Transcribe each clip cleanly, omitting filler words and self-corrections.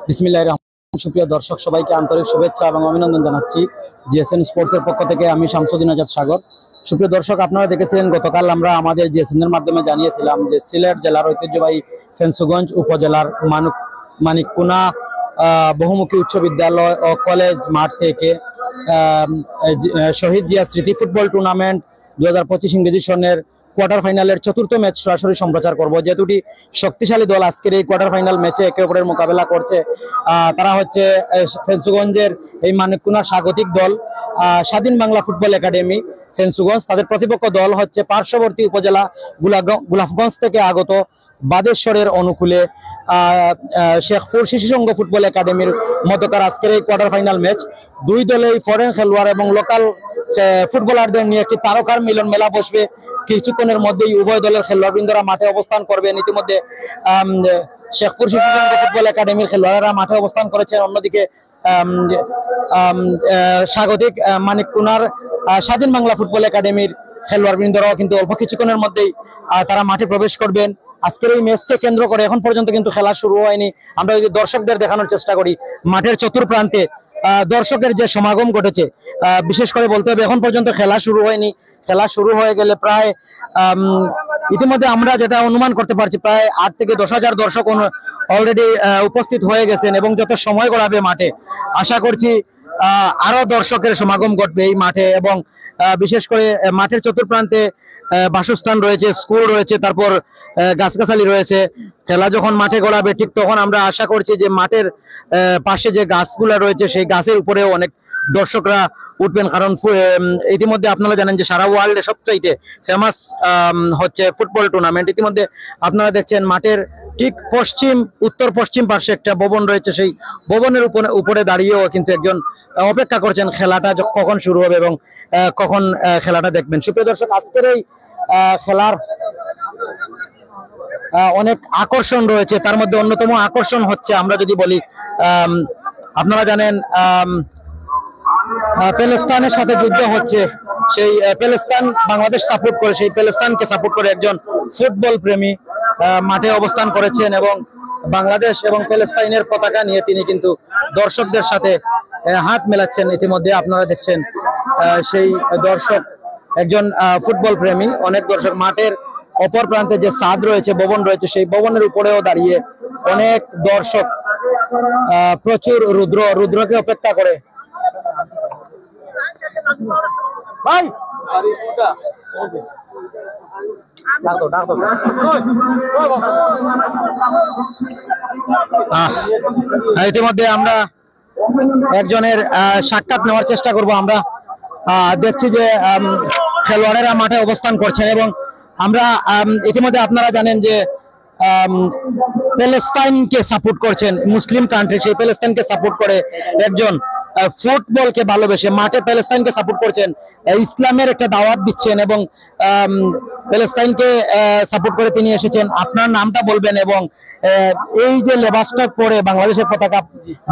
বিসমিল্লাহির রহমানির সুপ্রিয় দর্শক সবাইকে আন্তরিক শুভেচ্ছা এবং অভিনন্দন জানাচ্ছি জিএসএন স্পোর্টসের পক্ষ থেকে। আমি শামসুদ্দিন আজাদ সাগর। সুপ্রিয় দর্শক, আপনারা দেখেছিলেন গতকাল আমরা আমাদের জিএসএন এর মাধ্যমে জানিয়েছিলাম যে সিলেট জেলার ঐতিহ্যবাহী ফেঞ্চুগঞ্জ উপজেলার মানিককুনা বহুমুখী উচ্চ বিদ্যালয় ও কলেজ মাঠ থেকে শহীদ জিয়া স্মৃতি ফুটবল টুর্নামেন্ট 2025 ইংরেজি সনের কোয়ার্টার ফাইনালের চতুর্থ ম্যাচ সরাসরি সম্প্রচার করব। যে দুটি শক্তিশালী দল আজকের এই কোয়ার্টার ফাইনাল ম্যাচে একে অপরের মোকাবেলা করছে, তারা হচ্ছে ফেঞ্চুগঞ্জের এই মানিককুনার স্বাগতিক দল স্বাধীন বাংলা ফুটবল একাডেমি ফেঞ্চুগঞ্জ। তাদের প্রতিপক্ষ দল হচ্ছে পার্শ্ববর্তী উপজেলা গোলাপগঞ্জ থেকে আগত বাদেশ্বরের অনুকূলে শেখপুর শিশু সংঘ ফুটবল একাডেমির মধ্যকার আজকের এই কোয়ার্টার ফাইনাল ম্যাচ। দুই দলেই ফরেন খেলোয়াড় এবং লোকাল ফুটবলারদের নিয়ে একটি তারকার মিলন মেলা বসবে। কিছুক্ষণের মধ্যেই উভয় দলের খেলোয়াড়বৃন্দরা মাঠে অবস্থান করবেন। ইতিমধ্যে শেখপুর শিশু সংঘ ফুটবল একাডেমির খেলোয়াড়রা মাঠে অবস্থান করেছেন। অন্যদিকে স্বাগতিক মানিককুনার স্বাধীন বাংলা ফুটবল একাডেমির খেলোয়াড়বৃন্দরাও কিন্তু অল্প কিছুক্ষণের মধ্যেই তারা মাঠে প্রবেশ করবেন। আজকের এই ম্যাচকে কেন্দ্র করে এখন পর্যন্ত কিন্তু খেলা শুরু হয়নি। আমরা যদি দর্শকদের দেখানোর চেষ্টা করি, মাঠের চতুর্প্রান্তে দর্শকের যে সমাগম ঘটেছে, বিশেষ করে বলতে হবে এখন পর্যন্ত খেলা শুরু হয়নি। খেলা শুরু হয়ে গেলে প্রায় ইতিমধ্যে আমরা যেটা অনুমান করতে পারছি প্রায় 8 থেকে 10,000 দর্শক অলরেডি উপস্থিত হয়ে গেছেন এবং যত সময় গড়াবে মাঠে আশা করছি আরো দর্শকের সমাগম ঘটবে এই মাঠে। এবং বিশেষ করে মাঠের চতুর্প্রান্তে বাসস্থান রয়েছে, স্কুল রয়েছে, তারপর গাছগাছালি রয়েছে। খেলা যখন মাঠে গড়াবে ঠিক তখন আমরা আশা করছি যে মাঠের পাশে যে গাছগুলা রয়েছে সেই গাছের উপরেও অনেক দর্শকরা উঠবেন। কারণ ইতিমধ্যে আপনারা জানেন যে সারা ওয়ার্ল্ডে সবচাইতে ফেমাস হচ্ছে ফুটবল টুর্নামেন্ট। ইতিমধ্যে আপনারা দেখছেন মাঠের ঠিক উত্তর পশ্চিম পাশে একটা ভবন রয়েছে, সেই ভবনের উপরে দাঁড়িয়েও কিন্তু একজন অপেক্ষা করছেন খেলাটা কখন শুরু হবে এবং কখন খেলাটা দেখবেন। সুপ্রিয় দর্শক, আজকের এই খেলার অনেক আকর্ষণ রয়েছে। তার মধ্যে অন্যতম আকর্ষণ হচ্ছে, আমরা যদি বলি, আপনারা জানেন প্যালেস্তাইনের সাথে যুদ্ধ হচ্ছে, সেই প্যালেস্তাইন বাংলাদেশ সাপোর্ট করে, সেই প্যালেস্তাইনকে সাপোর্ট করে একজন ফুটবল প্রেমী মাঠে অবস্থান করেছেন এবং বাংলাদেশ এবং প্যালেস্তাইনের পতাকা নিয়ে তিনি কিন্তু দর্শকদের সাথে হাত মেলাচ্ছেন। ইতিমধ্যে আপনারা দেখছেন সেই দর্শক একজন ফুটবল প্রেমী। অনেক দর্শক মাঠের অপর প্রান্তে যে ছাদ রয়েছে, ভবন রয়েছে, সেই ভবনের উপরেও দাঁড়িয়ে অনেক দর্শক প্রচুর রুদ্রকে অপেক্ষা করে। ভাই ইতিমধ্যে আমরা একজনের সাক্ষাৎ নেওয়ার চেষ্টা করব। আমরা দেখছি যে খেলোয়াড়েরা মাঠে অবস্থান করছেন এবং আমরা ইতিমধ্যে আপনারা জানেন যে প্যালেস্তাইনকে সাপোর্ট করছেন, মুসলিম কান্ট্রি, সেই প্যালেস্তাইনকে সাপোর্ট করে একজন ফুটবলকে ভালোবেসে মাঠে প্যালেস্তাইনকে সাপোর্ট করছেন, ইসলামের একটা দাওয়াত দিচ্ছেন এবং প্যালেস্তাইনকে সাপোর্ট করে তিনি এসেছেন। আপনার নামটা বলবেন এবং এই যে লেবাসটা পরে বাংলাদেশের পতাকা,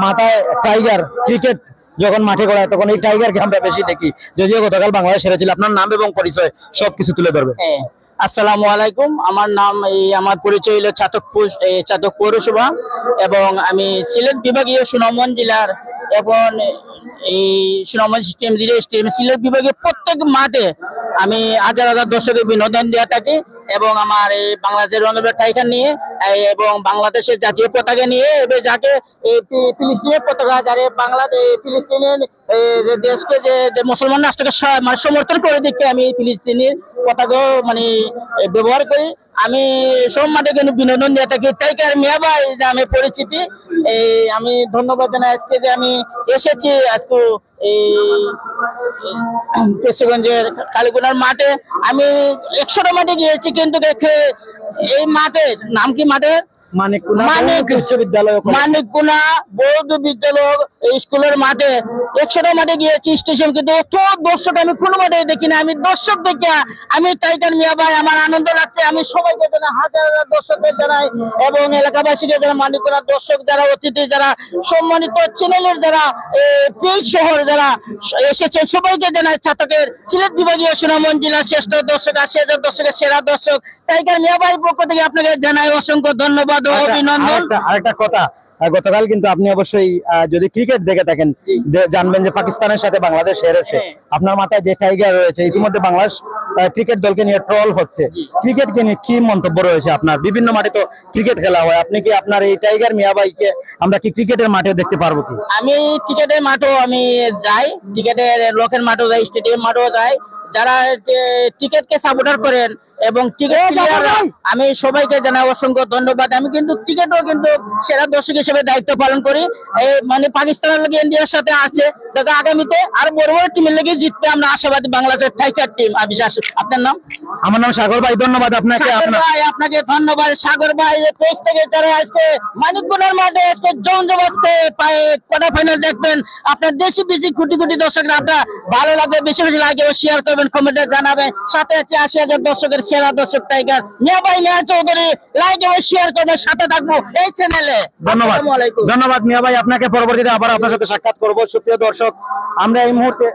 মাথায় টাইগার, ক্রিকেট যখন মাঠে গড়ায় তখন এই টাইগারকে আমরা বেশি দেখি, যদিও গতকাল বাংলাদেশ হেরেছিল। আপনার নাম এবং পরিচয় সবকিছু তুলে ধরবে। আসসালামু আলাইকুম, আমার নাম আমার পরিচয় হলো চাতক পৌরসভা এবং আমি সিলেট বিভাগীয় সুনামগঞ্জ জেলার এবং এই সুনামগঞ্জ সিলেট বিভাগের প্রত্যেক মাঠে আমি হাজার হাজার দর্শকের বিনোদন দিয়ে থাকি এবং আমার এই বাংলাদেশের রঙের টাইগার নিয়ে এবং বাংলাদেশের জাতীয় পতাকা নিয়ে এবং যাকে ফিলিস্তিনের পতাকা, যারা বাংলাদেশ ফিলিস্তিনের দেশকে যে মুসলমান রাষ্ট্রকে মানে সমর্থন করে দিকে আমি ফিলিস্তিনের পতাকা মানে ব্যবহার করি। আমি সব মাঠে কিন্তু বিনোদন দিয়ে থাকি। টাইগার মিয়া ভাই যে আমি পরিচিতি, আমি ধন্যবাদ জানাই আজকে যে আমি এসেছি আজকে এই কেশগঞ্জের কালীগুনার মাঠে। আমি 100টা মাঠে গিয়েছি কিন্তু এই মাঠের নাম কি, মাঠের মানিককুনা বৌদ্ধ বিদ্যালয় স্কুলের মাঠে 100টা মাঠে গিয়েছি স্টেশন, কিন্তু এত দর্শক আমি কোনো মাঠে দেখি না। আমি দর্শক দেখে আমি টাইগার মিয়া ভাই আমার আনন্দ লাগছে। আমি সবাইকে জানাই, হাজার হাজার দর্শকদের জানাই এবং এলাকাবাসীকে যারা মানিককুনার দর্শক, যারা অতিথি, যারা সম্মানিত চ্যানেলের যারা পেজ শহর যারা এসেছেন সবাইকে জানাই ছাত্রকের সিলেট বিভাগীয় সুনামগঞ্জ জেলার শ্রেষ্ঠ দর্শক, 80,000 দর্শকের সেরা দর্শক টাইগার মিয়া ভাইয়ের পক্ষ থেকে আপনাকে জানাই অসংখ্য ধন্যবাদ, ধন্যবাদ ও অভিনন্দন। আরেকটা কথা, গতকাল কিন্তু আপনি অবশ্যই যদি ক্রিকেট দেখে থাকেন জানবেন যে পাকিস্তানের সাথে বাংলাদেশ হেরেছে। আপনার মাথায় যে টাইগার রয়েছে, ইতিমধ্যে বাংলাদেশ ক্রিকেট দলকে নিয়ে ট্রল হচ্ছে, ক্রিকেটকে নিয়ে কি মন্তব্য রয়েছে আপনার? বিভিন্ন মাঠে তো ক্রিকেট খেলা হয়, আপনি কি আপনার এই টাইগার মিয়াভাইকে আমরা কি ক্রিকেটের মাঠে দেখতে পারবো কি? আমি ক্রিকেটের মাঠেও আমি যাই, ক্রিকেটের লোকের মাঠেও যাই, স্টেডিয়াম মাঠেও যাই। যারা ক্রিকেটকে সাপোর্টার করেন এবং ক্রিকেট প্লেয়ার, আমি সবাইকে জানাই অসংখ্য ধন্যবাদ। আমি কিন্তু ক্রিকেটও কিন্তু সেরা দর্শক হিসেবে দায়িত্ব পালন করি। এই মানে পাকিস্তানের লাগে ইন্ডিয়ার সাথে আছে, দেখা আগামীতে আর বড় বড় টিমের লেগে জিতবে আমরা আশাবাদী। বাংলাদেশের টাইগার টিম। আমি আপনার নাম? আমার নাম সাগর ভাই, ধন্যবাদ আপনাকে। আপনাকে ধন্যবাদ সাগর ভাই। পেজ থেকে যারা আজকে মানিকগঞ্জের মাঠে আজকে জমজমাটে কোয়ার্টার ফাইনাল দেখবেন, আপনার দেশি বিদেশি কোটি কোটি দর্শকরা, আপনার ভালো লাগবে, বেশি বেশি লাইক এবং শেয়ার করবেন, কমেন্টে জানাবেন। সাথে আছে 80,000 দর্শকের সেরা দর্শক টাইগার মিয়া ভাই, মিয়া চৌধুরী। লাইক এবং শেয়ার করবেন, সাথে থাকবো এই চ্যানেলে। ধন্যবাদ, ধন্যবাদ মিয়া ভাই আপনাকে। পরবর্তীতে আবার আপনার সাথে সাক্ষাৎ করবো। সুপ্রিয় দর্শক, আমরা এই মুহূর্তে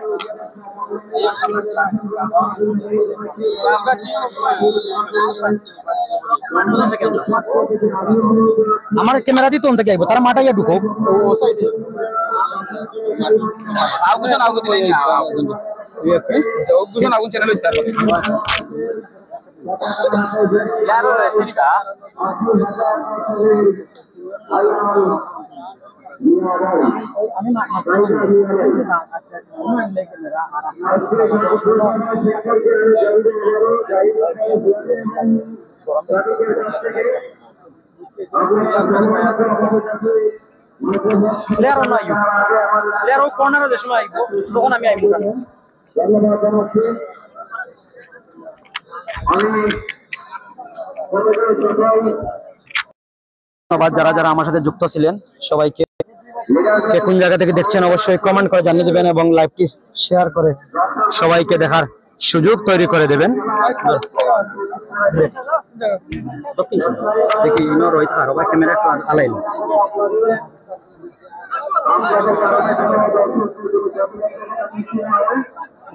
আমার ক্যামেরা দিয়ে তোন থেকে আইবো, তারা মাঠাইয়া ঢুকো। প্লেয়ারও নাই, প্লেয়ারও কর্নারও যে সময় আইবো তখন আমি আইবো। ধন্যবাদ যারা যারা আমার সাথে যুক্ত ছিলেন সবাইকে। কোন জায়গা থেকে দেখছেন অবশ্যই কমেন্ট করে জানিয়ে দেবেন এবং লাইভটি শেয়ার করে সবাইকে দেখার সুযোগ তৈরি করে দেবেন। দেখি ইনো রোহিত আর ওবা ক্যামেরা একটু আলাইল।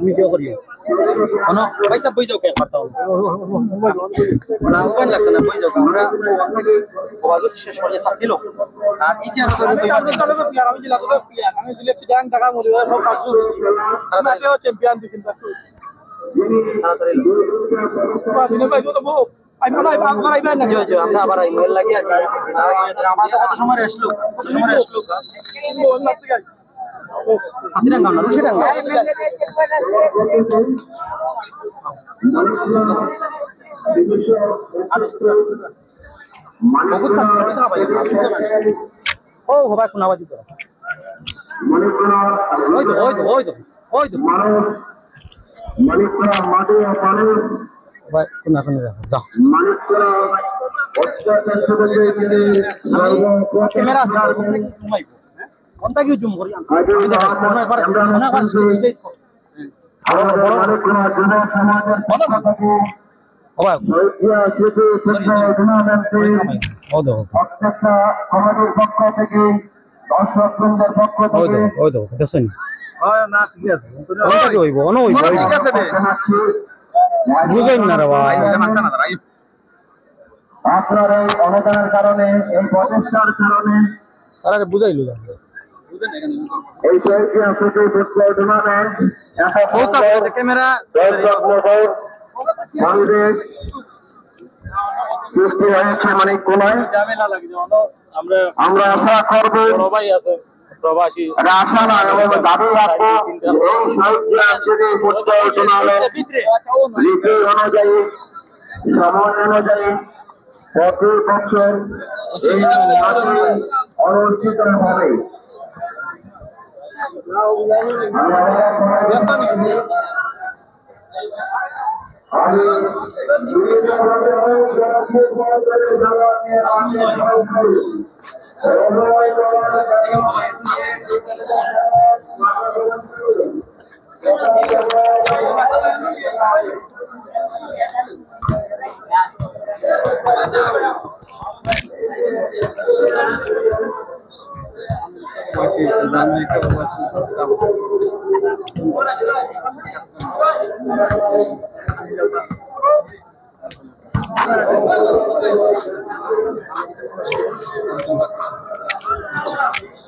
ভিডিও করিও কোনো পয়সা বই যাও কে করতে হবে না, ওপেন লাগবে না, বই যাও। আমরা আপনাকে বাজু শেষ করে সাথ দিলো আর ইচ্ছে আর করে দুইবার দিন। আমি জেলা তো প্লেয়ার, আমি সিলেক্ট জান টাকা মরিবা সব কাজ তারপরেও চ্যাম্পিয়ন দিন তাকু তাড়াতাড়ি তো দিনে পাইবো তো বউ আইবো না, আবার আইবা না। জি আমরা আবার আইমেল লাগি আর আমাদের কত সময় আসলো, কত সময় আসলো লাগতে গাই হাতিরাঙ্গা না রুশিরাঙ্গা। ও হবা কোন আওয়াজ দিছো? ওই তো ওই তো ওই তো ওই তো মানিকপুরা মাঠে মানুষ ভাই কোন কোন যাও মানিকপুরা ক্যামেরা আছে ঘুমাই কোনটা কি জুম করি আমি দেখা কোন একবার স্টেজ বড় বড় মানিকপুরা যুব সমাজের পক্ষ থেকে ওবা স্মৃতি ফুটবল টুর্নামেন্টে প্রত্যেকটা কমিটির পক্ষ থেকে দর্শকবৃন্দের পক্ষ থেকে ওই তো দেখছেন না ঠিক আছে ওইটা কি হইব অন হইব ঠিক আছে রে বুঝেন না রে ভাই আপনার এই অনুদানের কারণে এই প্রচেষ্টার কারণে আরে বুঝাইলো না এই স্মৃতি ফুটবল টুর্নামেন্ট এত ক্যামেরা পরিবেশ সৃষ্টি হয়েছে মানে কোনায়। আমরা আশা করবো সবাই আছে প্রবাসী আশা না এবং দাবি রাখবো এই যদি ফুটবল টুর্নামেন্ট রীতি অনুযায়ী সময় অনুযায়ী প্রতি বছর এই মাঠে অনুষ্ঠিত হবে।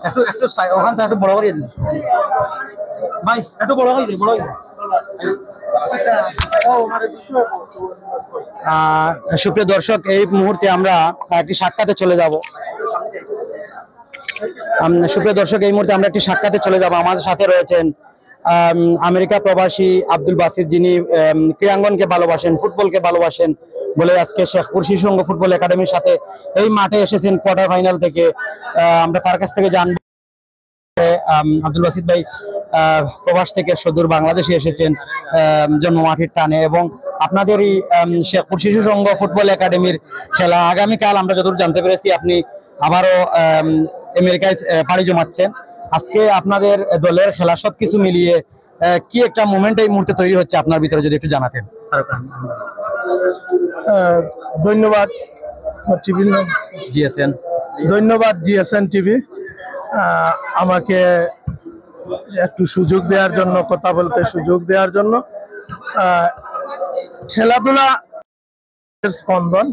একটু একটু ওখান থেকে একটু বড় করে দিন ভাই, একটু বড় করে দিন, বড় করে দিন। সুপ্রিয় দর্শক, এই মুহূর্তে আমরা একটি সাক্ষাতে চলে যাব। সুপ্রিয় দর্শক, এই মুহূর্তে আমরা একটি সাক্ষাতে চলে যাব। আমাদের সাথে রয়েছেন আমেরিকা প্রবাসী আব্দুল বাসিত, যিনি ক্রীড়াঙ্গনকে ভালোবাসেন, ফুটবলকে ভালোবাসেন বলে আজকে শেখপুর শিশু সংঘ ফুটবল একাডেমির সাথে এই মাঠে এসেছেন কোয়ার্টার ফাইনাল থেকে। আমরা তার কাছ থেকে জানবো। আব্দুল বাসিত ভাই প্রবাস থেকে সুদূর বাংলাদেশে এসেছেন জন্মমাটির টানে, এবং আপনাদের এই শেখপুর শিশু সংঘ ফুটবল একাডেমির খেলা আগামীকাল আমরা যতদূর জানতে পেরেছি আপনি আবারও আমেরিকায় পাড়ি জমাচ্ছেন। আজকে আপনাদের দলের খেলা সবকিছু মিলিয়ে কি একটা মোমেন্ট এই মুহূর্তে তৈরি হচ্ছে আপনার ভিতরে, যদি একটু জানাতেন। ধন্যবাদ টিভি, জিএসএন, ধন্যবাদ জিএসএন টিভি আমাকে একটু সুযোগ দেওয়ার জন্য, কথা বলতে সুযোগ দেওয়ার জন্য। খেলাধুলা স্পন্দন,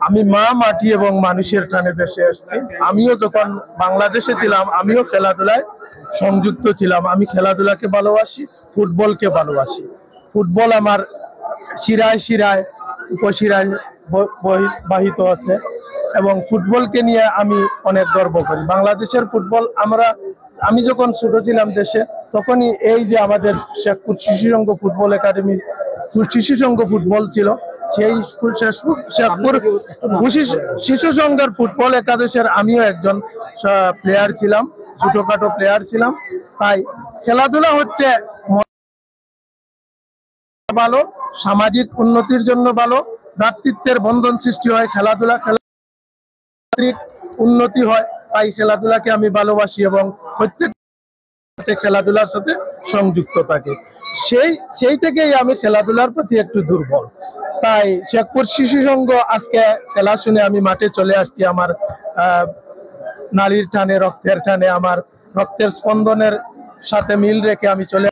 আমি মা মাটি এবং মানুষের টানে দেশে এসেছি। আমিও যখন বাংলাদেশে ছিলাম আমিও খেলাধুলায় সংযুক্ত ছিলাম। আমি খেলাধুলাকে ভালোবাসি, ফুটবলকে ভালোবাসি। ফুটবল আমার শিরায় শিরায় উপশিরায় বাহিত আছে, এবং ফুটবলকে নিয়ে আমি অনেক গর্ব করি। বাংলাদেশের ফুটবল আমি যখন ছোট ছিলাম দেশে, তখনই এই যে আমাদের শেখপুর শিশু সংঘ ফুটবল একাডেমি, শিশু সংঘ ফুটবল ছিল, সেই শেখপুর শিশু সংঘের ফুটবল একাদশের আমিও একজন প্লেয়ার ছিলাম, ছোটখাটো প্লেয়ার ছিলাম। তাই খেলাধুলা হচ্ছে ভালো, সামাজিক উন্নতির জন্য ভালো, ভ্রাতৃত্বের বন্ধন সৃষ্টি হয় খেলাধুলা, উন্নতি হয়। তাই খেলাধুলাকে আমি ভালোবাসি এবং প্রত্যেক খেলাধুলার সাথে সংযুক্ত থাকে। সেই থেকেই আমি খেলাধুলার প্রতি একটু দুর্বল। তাই শেখপুর শিশু সংঘ আজকে খেলা শুনে আমি মাঠে চলে আসছি। আমার নারীর টানে, রক্তের টানে, আমার রক্তের স্পন্দনের সাথে মিল রেখে আমি চলে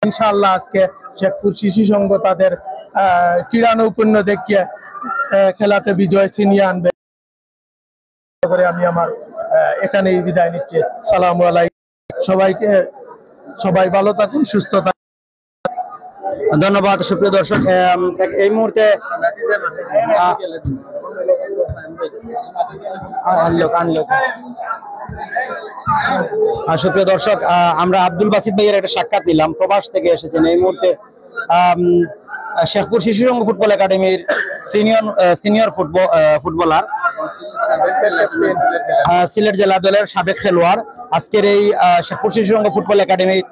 ইনশাআল্লাহ আজকে শেখপুর শিশু সংঘ তাদের ক্রীড়া নৈপুণ্য দেখিয়ে খেলাতে বিজয় ছিনিয়ে আনবে। আমি আমার এখানেই বিদায় নিচ্ছি। সালামু আলাইকুম সবাইকে, সবাই ভালো থাকুন, সুস্থ থাকুন। ধন্যবাদ। সুপ্রিয় দর্শক, এই মুহূর্তে সুপ্রিয় দর্শক, আমরা আব্দুল বাসিত ভাইয়ের একটা সাক্ষাৎ নিলাম, প্রবাস থেকে এসেছেন। এই মুহূর্তে শেখপুর শিশু সংঘ ফুটবল একাডেমির সিনিয়র ফুটবলার, সিলেট জেলা দলের সাবেক খেলোয়াড়, আজকের এই শেখপুর শিশু সংঘ ফুটবল একাডেমির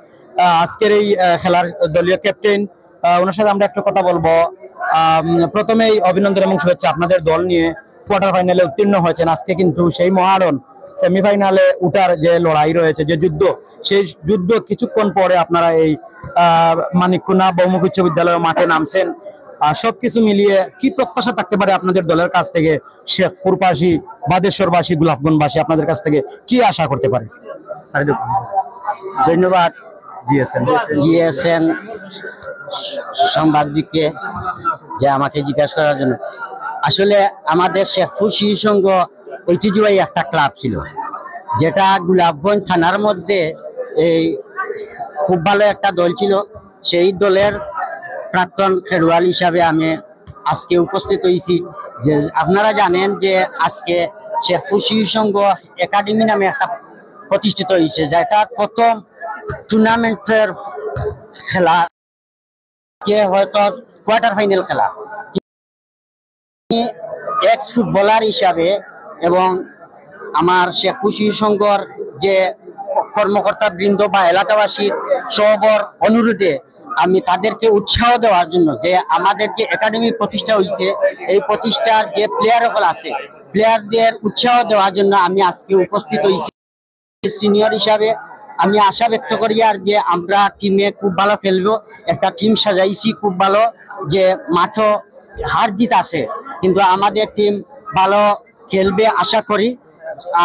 আজকের এই খেলার দলীয় ক্যাপ্টেন। ওনার সাথে আমরা একটু কথা বলবো। প্রথমেই অভিনন্দন এবং শুভেচ্ছা, আপনাদের দল নিয়ে কোয়ার্টার ফাইনালে উত্তীর্ণ হয়েছেন। আজকে কিন্তু সেই মহারণ সেমিফাইনালে উঠার যে লড়াই রয়েছে, যে যুদ্ধ, সেই যুদ্ধ কিছুক্ষণ পরে আপনারা এই মানিককুনা বহুমুখী উচ্চ বিদ্যালয়ের মাঠে নামছেন। সবকিছু মিলিয়ে কি প্রত্যাশা থাকতে পারে আপনাদের দলের কাছ থেকে? শেখপুরবাসী, বাদেশ্বরবাসী, গোলাপগঞ্জবাসী আপনাদের কাছ থেকে কি আশা করতে পারে? ধন্যবাদ জিএসএন সাংবাদিককে যে আমাকে জিজ্ঞাসা করার জন্য। আসলে আমাদের শেখপুর শিশু সংঘ ঐতিহ্যবাহী একটা ক্লাব ছিল, যেটা গোলাপগঞ্জ থানার মধ্যে এই খুব ভালো একটা দল ছিল। সেই দলের প্রাক্তন খেলোয়াড় হিসাবে আমি আজকে উপস্থিত হয়েছি। যে আপনারা জানেন যে আজকে শেখপুর শিশু সংঘ একাডেমি নামে একটা প্রতিষ্ঠিত হয়েছে, যেটা প্রথম টুর্নামেন্টের খেলা, হয়তো কোয়ার্টার ফাইনাল খেলা। এক্স ফুটবলার হিসাবে এবং আমার শেখপুর শিশু সংঘর যে কর্মকর্তা বৃন্দ বা এলাকাবাসীর সবর অনুরোধে আমি তাদেরকে উৎসাহ দেওয়ার জন্য, যে আমাদের যে একাডেমি প্রতিষ্ঠা হয়েছে, এই প্রতিষ্ঠার যে প্লেয়ার সকল আছে, প্লেয়ারদের উৎসাহ দেওয়ার জন্য আমি আজকে উপস্থিত হয়েছি। সিনিয়র হিসাবে আমি আশা ব্যক্ত করি আর যে আমরা টিমে খুব ভালো খেলবো। একটা টিম সাজাইছি খুব ভালো, যে মাঠও হার জিত আছে, কিন্তু আমাদের টিম ভালো খেলবে আশা করি।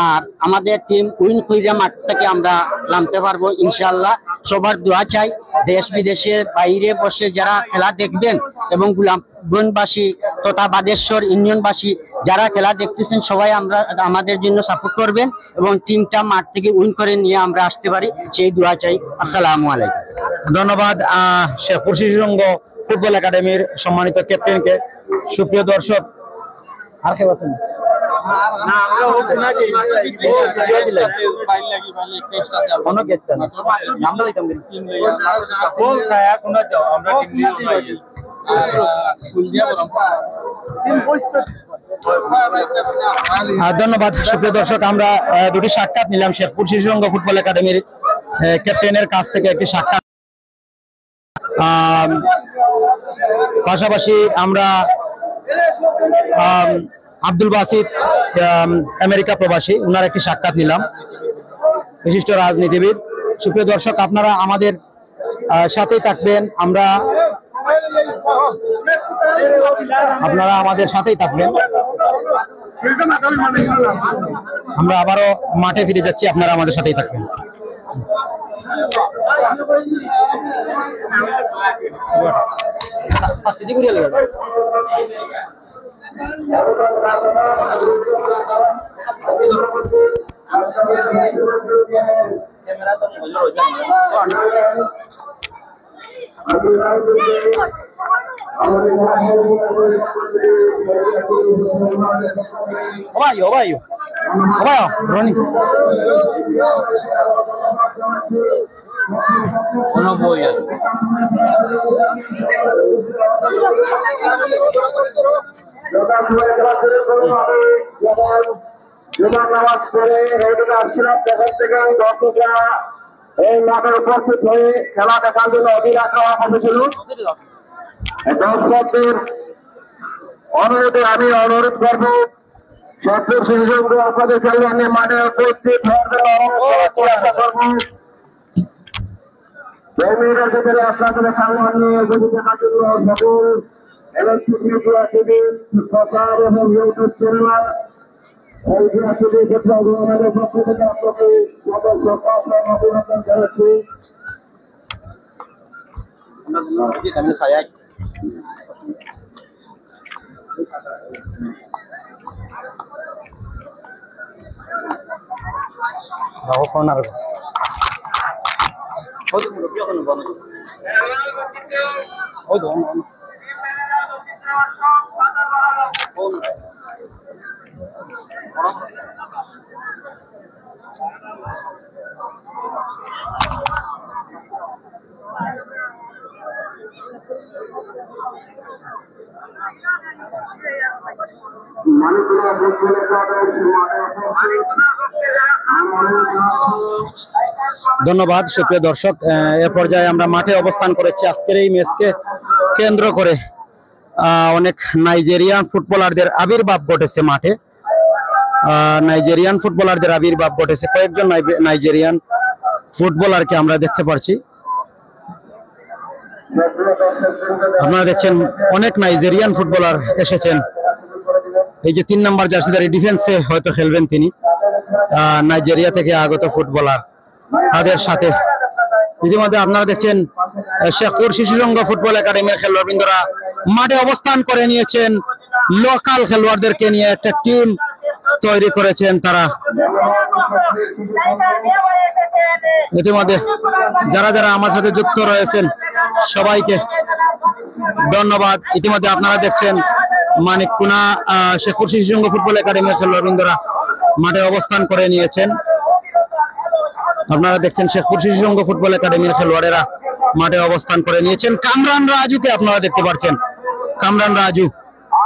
আর আমাদের টিম উইন কইরা মাঠ থেকে আমরা নামতে পারবো ইনশাআল্লাহ। সবার দোয়া চাই, দেশ বিদেশের বাইরে বসে যারা খেলা দেখবেন এবং গোলাপগঞ্জবাসী তথা বাদেশ্বর ইউনিয়নবাসী যারা খেলা দেখতেছেন সবাই আমাদের জন্য সাপোর্ট করবেন এবং টিমটা মাঠ থেকে উইন করে নিয়ে আমরা আসতে পারি, সেই দোয়া চাই। আসসালামু আলাইকুম। ধন্যবাদ শেখপুর শিশু সংঘ ফুটবল একাডেমির সম্মানিত ক্যাপ্টেনকে। সুপ্রিয় দর্শক, আর কেউ আছেন? ধন্যবাদ সুপ্রিয় দর্শক, আমরা দুটি সাক্ষাৎ নিলাম শেখপুর শিশু সংঘ ফুটবল একাডেমির ক্যাপ্টেনের কাছ থেকে একটি সাক্ষাৎ। পাশাপাশি আমরা আব্দুল বাসিত আমেরিকা প্রবাসী, ওনার একটি সাক্ষাৎ নিলাম, বিশিষ্ট রাজনীতিবিদ। সুপ্রিয় দর্শক, আপনারা আমাদের সাথেই থাকবেন, আপনারা আমাদের সাথেই থাকবেন। আমরা আবারও মাঠে ফিরে যাচ্ছি, আপনারা আমাদের সাথেই থাকবেন। Ronnie. নামাজ পড়ে এইদিকে আসছিলাম, তখন থেকে দর্শকরা এই মাঠে উপস্থিত হয়ে খেলা দেখার জন্য অধীর আগ্রহ হয়েছিল। দর্শকদের অনুরোধে আমি অনুরোধ করবো শেখপুর শিশু সংঘ আপনাদের খেলোয়াড়দের মাঠে উপস্থিত হওয়ার জন্য চেষ্টা করবো। 2 মিনিটের ভিতরে আপনাদের খেলোয়াড় নিয়ে যদি দেখার জন্য সকল ইলেকট্রিক মিডিয়া টিভি প্রচার এবং ইউটিউব চ্যানেল এই টিভি ক্ষেত্রে আমাদের পক্ষ থেকে আপনাকে অভিনন্দন জানাচ্ছি। ধন্যবাদ সুপ্রিয় দর্শক, এ পর্যায়ে আমরা মাঠে অবস্থান করেছি। আজকের এই ম্যাচকে কেন্দ্র করে অনেক নাইজেরিয়ান ফুটবলারদের আবির্ভাব ঘটেছে মাঠে। নাইজেরিয়ান ফুটবলারদের আবির্ভাব ঘটেছে, কয়েকজন নাইজেরিয়ান ফুটবলারকে আমরা দেখতে পাচ্ছি। আপনারা দেখছেন অনেক নাইজেরিয়ান ফুটবলার এসেছেন। এই যে 3 নম্বর জার্সিধারী ডিফেন্সে হয়তো খেলবেন তিনি, নাইজেরিয়া থেকে আগত ফুটবলার, তাদের সাথে ইতিমধ্যে আপনারা দেখছেন শেখপুর শিশু সংঘ ফুটবল একাডেমির খেলোয়াড়বৃন্দরা মাঠে অবস্থান করে নিয়েছেন। লোকাল খেলোয়াড়দেরকে নিয়ে একটা টিম তৈরি করেছেন তারা। ইতিমধ্যে যারা যারা আমার সাথে যুক্ত রয়েছেন সবাইকে ধন্যবাদ। ইতিমধ্যে আপনারা দেখছেন মানিককুনা শেখপুর শিশু সংঘ ফুটবল একাডেমির খেলোয়াড়বৃন্দরা মাঠে অবস্থান করে নিয়েছেন। আপনারা দেখছেন শেখপুর শিশু সংঘ ফুটবল একাডেমির খেলোয়াড়েরা মাঠে অবস্থান করে নিয়েছেন। কামরান রাজুকে আপনারা দেখতে পাচ্ছেন, কামরান রাজু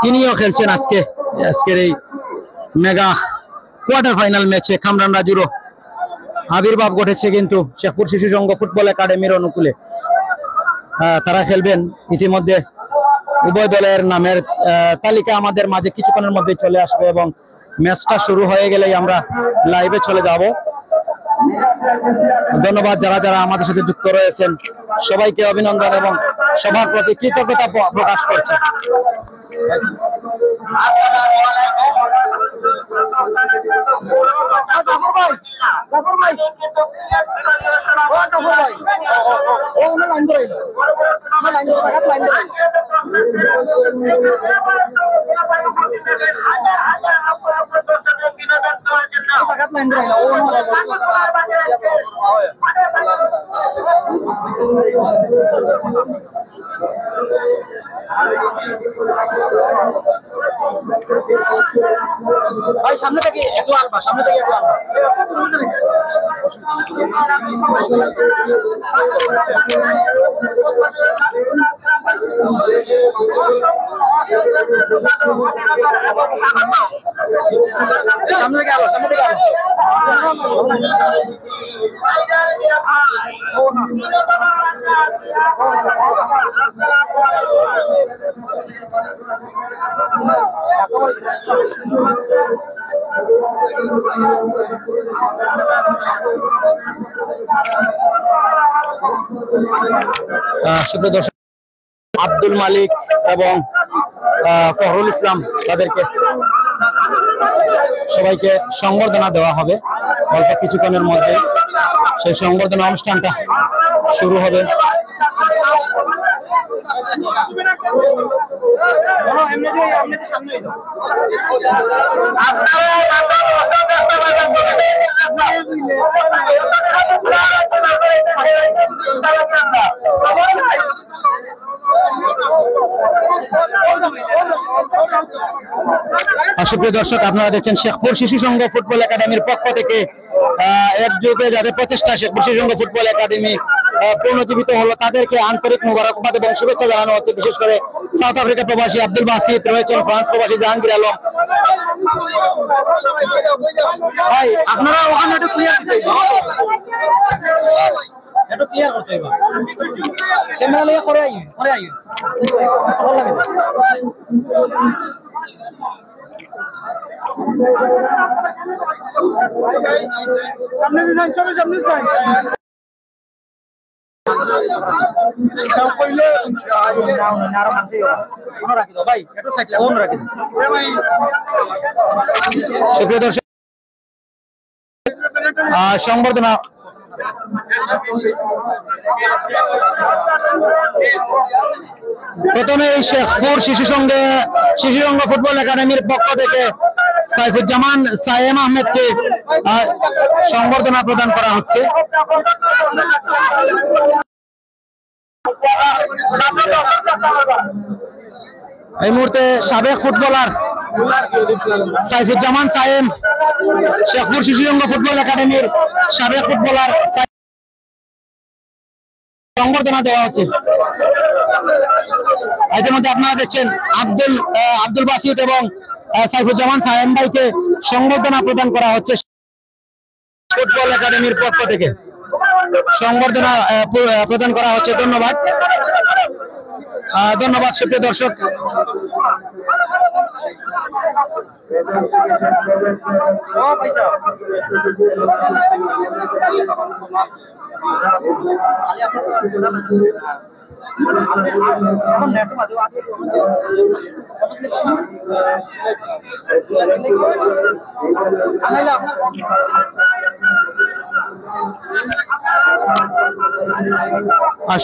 তিনিও খেলছেন আজকের এই মেগা কোয়ার্টার ফাইনাল ম্যাচে। কামরান রাজুরও আবির্ভাব ঘটেছে কিন্তু শেখপুর শিশু সংঘ ফুটবল একাডেমির অনুকূলে। তারা খেলবেন। ইতিমধ্যে উভয় দলের নামের তালিকা আমাদের মাঝে কিছুক্ষণের মধ্যে চলে আসবে এবং ম্যাচটা শুরু হয়ে গেলেই আমরা লাইভে চলে যাব। ধন্যবাদ যারা যারা আমাদের সাথে যুক্ত রয়েছেন সবাইকে অভিনন্দন এবং সবার প্রতি কৃতজ্ঞতা প্রকাশ করছি। ভাই সামনে থেকে একটু আলবা, সামনে থেকে একটু আলবা। সামনে থেকে আলো, সামনে থেকে আলো। সুপ্রিয় দর্শক, আব্দুল মালিক এবং ফখরুল ইসলাম তাদেরকে সবাইকে সংবর্ধনা দেওয়া হবে অল্প কিছুক্ষণের মধ্যে। সেই সংবর্ধনা অনুষ্ঠানটা শুরু হবে। সুপ্রিয় দর্শক, আপনারা দেখছেন শেখপুর শিশু সংঘ ফুটবল একাডেমির পক্ষ থেকে একযোগে যাদের প্রচেষ্টা শেখপুর শিশু সংঘ ফুটবল একাডেমি পুনর্জীবিত হলো, তাদেরকে আন্তরিক মোবারকবাদ এবং শুভেচ্ছা জানানো হচ্ছে। বিশেষ করে সাউথ আফ্রিকা প্রবাসী আব্দুল বাসিত রয়েছেন, ফ্রান্স প্রবাসী জাহাঙ্গীর আলম। ভাই আপনারা ওখানে একটু ক্লিয়ার করতে হবে, ক্যামেরা লিয়ে করে আইন। সংবর্ধনা প্রথমে শেখপুর শিশু সংঘ ফুটবল একাডেমির পক্ষ থেকে সাইফুজ্জামান সায়েম আহমেদকে সংবর্ধনা প্রদান করা হচ্ছে। এই মুহূর্তে সাবেক ফুটবলার সাইফুজ্জামান সায়েম, শেখপুর শিশু সংঘ ফুটবল একাডেমির সাবেক ফুটবলার, সংবর্ধনা দেওয়া হচ্ছে। ইতিমধ্যে আপনারা দেখছেন আব্দুল বাসিত এবং সাইফুজ্জামান সায়েম ভাইকে সংবর্ধনা প্রদান করা হচ্ছে ফুটবল একাডেমির পক্ষ থেকে। সংবর্ধনা প্রদান করা হচ্ছে। ধন্যবাদ, ধন্যবাদ সুপ্রিয় দর্শক।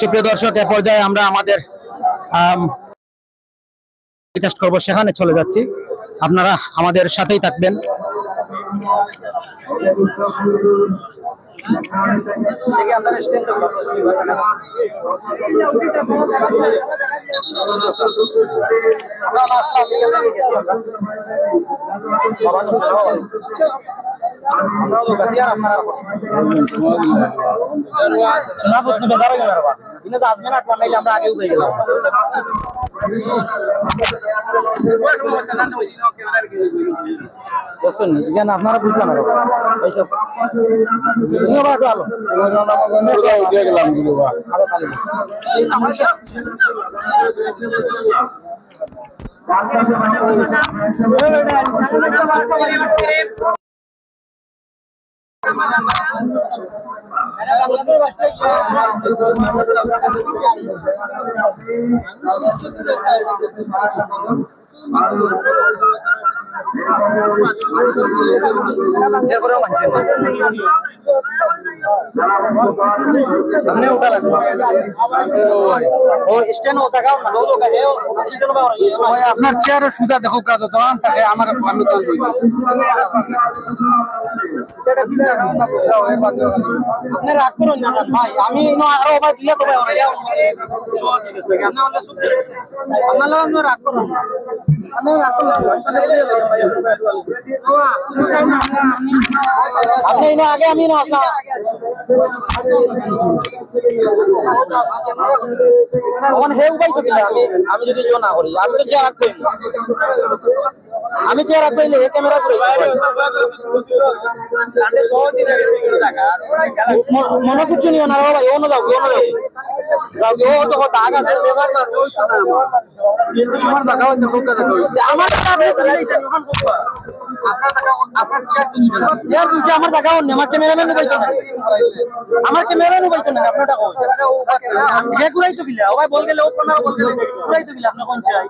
সুপ্রিয় দর্শক, এ পর্যায়ে আমরা আমাদের টেলিকাস্ট করব, সেখানে চলে যাচ্ছি। আপনারা আমাদের সাথেই থাকবেন। আমরা আগেও পেয়ে গেলাম। আপনারা বুঝলেন এরপরেও মানছেন না। সামনে উঠা লাগবে ও স্ট্যান্ড ও জায়গা না ও জায়গা এ সিজন বা ওই আপনার চেয়ারে সুজা দেখো কাজ তো আন থাকে আমার আমি তো এটা দিলে না বুঝাও এর বাদে আপনি রাগ করুন না ভাই আমি নো আরো ভাই দিলে তো ভাই ওরা যাও সহজ জিনিস ভাই আপনি আমাদের সুবিধা আপনারা রাগ করুন না আপনি রাগ করুন আপনি না আগে আমি না আসলাম এখন হে উপায় তো কিনা আমি যদি জো না করি আমি তো চেয়ার রাখবই আমি চেয়ার রাখবই হে ক্যামেরা করে মনে কিছু নিও না ভাই ও না যাও ও তো দাগ আছে আমার দেখা হচ্ছে আমার আমার দেখা হন আমার ক্যামেরাম্যান বলছো না আমার ক্যামেরাম্যান বলছো না আপনারটা হে ঘুরাই তো গিলা ভাই বল গেলে ও কোনা বল গেলে ঘুরাই তো গিলা আপনি কোন চাই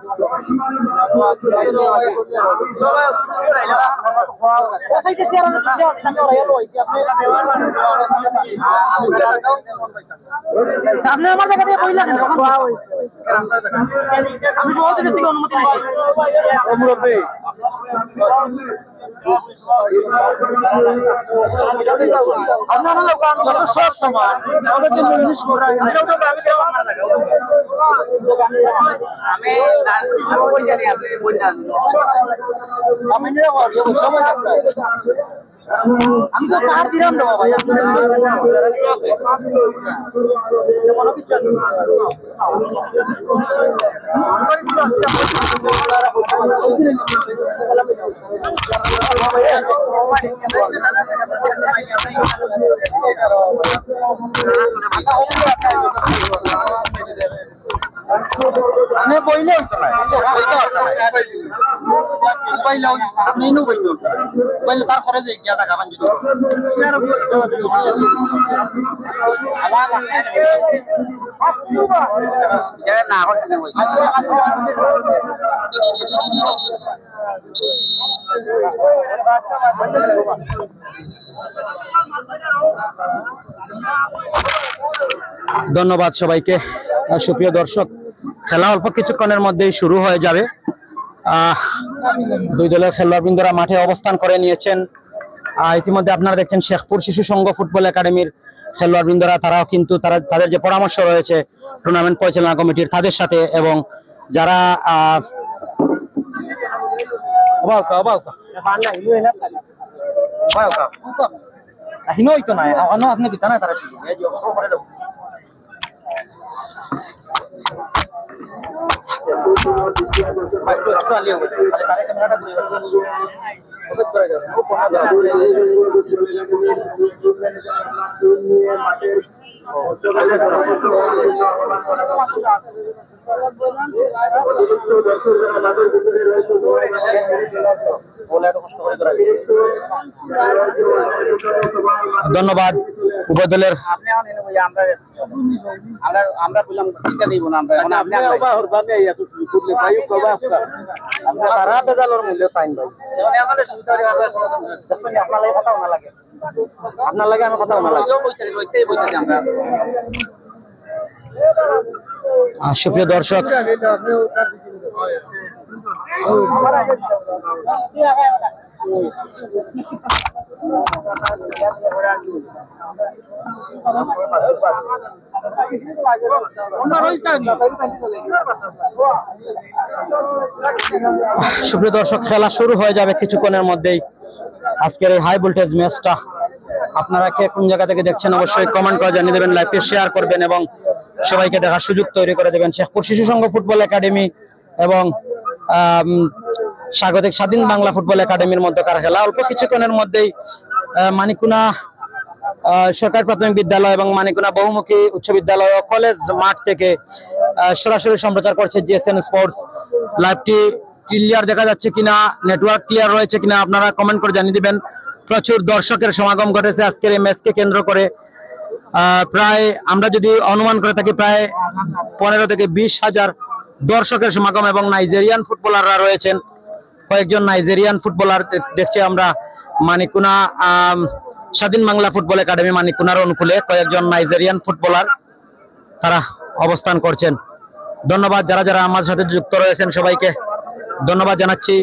ও সাইডে চেয়ার আছে সামনে ওরা এলো আপনি আমার জায়গা দিয়ে বইলা কেন আমি সহজ থেকে অনুমতি নাই ও মুরব্বি আপনারা লোক আমরা সব সময় আমাদের জন্য জিনিস করা আমি ওই জানি আপনি বললেন আমি নিয়ে সময় আমি তো চার দিলাম না ভাই আপনি বইলে হইতো না বইলে আপনি ইনু বইতো বইলে তারপরে যে গিয়া টাকা বাঞ্জি ধন্যবাদ সবাইকে। সুপ্রিয় দর্শক, খেলা অল্প কিছুক্ষণের মধ্যেই শুরু হয়ে যাবে। দুই দলের খেলোয়াড়বৃন্দরা মাঠে অবস্থান করে নিয়েছেন। ইতিমধ্যে আপনারা দেখছেন শেখপুর শিশু সংঘ ফুটবল একাডেমির খেলোয়াড়বৃন্দরা তারাও কিন্তু তাদের যে পরামর্শ রয়েছে টুর্নামেন্ট পরিচালনা কমিটির তাদের সাথে, এবং যারা আপনি দিতা না তারা ধন্যবাদ উভয় দলের। আমরা বললাম চিন্তা দিব না আমরা তারা বেজালোর মূল্য তাই ভাই আপনার লাগে কথাও না লাগে, আপনার লাগে আমার কথাও না লাগে। সুপ্রিয় দর্শক, সুপ্রিয় দর্শক, খেলা শুরু হয়ে যাবে কিছুক্ষণের মধ্যেই। আজকের এই হাই ভোল্টেজ ম্যাচটা আপনারা কে কোন জায়গা থেকে দেখছেন অবশ্যই কমেন্ট করে জানিয়ে দেবেন, লাইভে শেয়ার করবেন এবং সবাইকে দেখার সুযোগ তৈরি করে দেবেন। শেখপুর শিশু সংঘ ফুটবল একাডেমি এবং স্বাগতিক স্বাধীন বাংলা ফুটবল একাডেমির মধ্যকার খেলা অল্প কিছুক্ষণের মধ্যেই মানিকুনা সরকারি প্রাথমিক বিদ্যালয় এবং মানিকুনা বহুমুখী উচ্চ বিদ্যালয় ও কলেজ মাঠ থেকে সরাসরি সম্প্রচার করছে জিএসএন স্পোর্টস। লাইভটি ক্লিয়ার দেখা যাচ্ছে কিনা, নেটওয়ার্ক ক্লিয়ার রয়েছে কিনা আপনারা কমেন্ট করে জানিয়ে দিবেন। প্রচুর দর্শকের সমাগম ঘটেছে আজকের এই ম্যাচকে কেন্দ্র করে। প্রায় আমরা যদি অনুমান করে থাকি প্রায় 15 থেকে 20 হাজার দর্শকের সমাগম এবং নাইজেরিয়ান ফুটবলাররা রয়েছেন, কয়েকজন নাইজেরিয়ান ফুটবলার দেখছি আমরা মানিকুনা স্বাধীন বাংলা ফুটবল একাডেমি মানিকুনার অনুকূলে কয়েকজন নাইজেরিয়ান ফুটবলার তারা অবস্থান করছেন। ধন্যবাদ যারা যারা আমার সাথে যুক্ত রয়েছেন সবাইকে ধন্যবাদ জানাচ্ছি।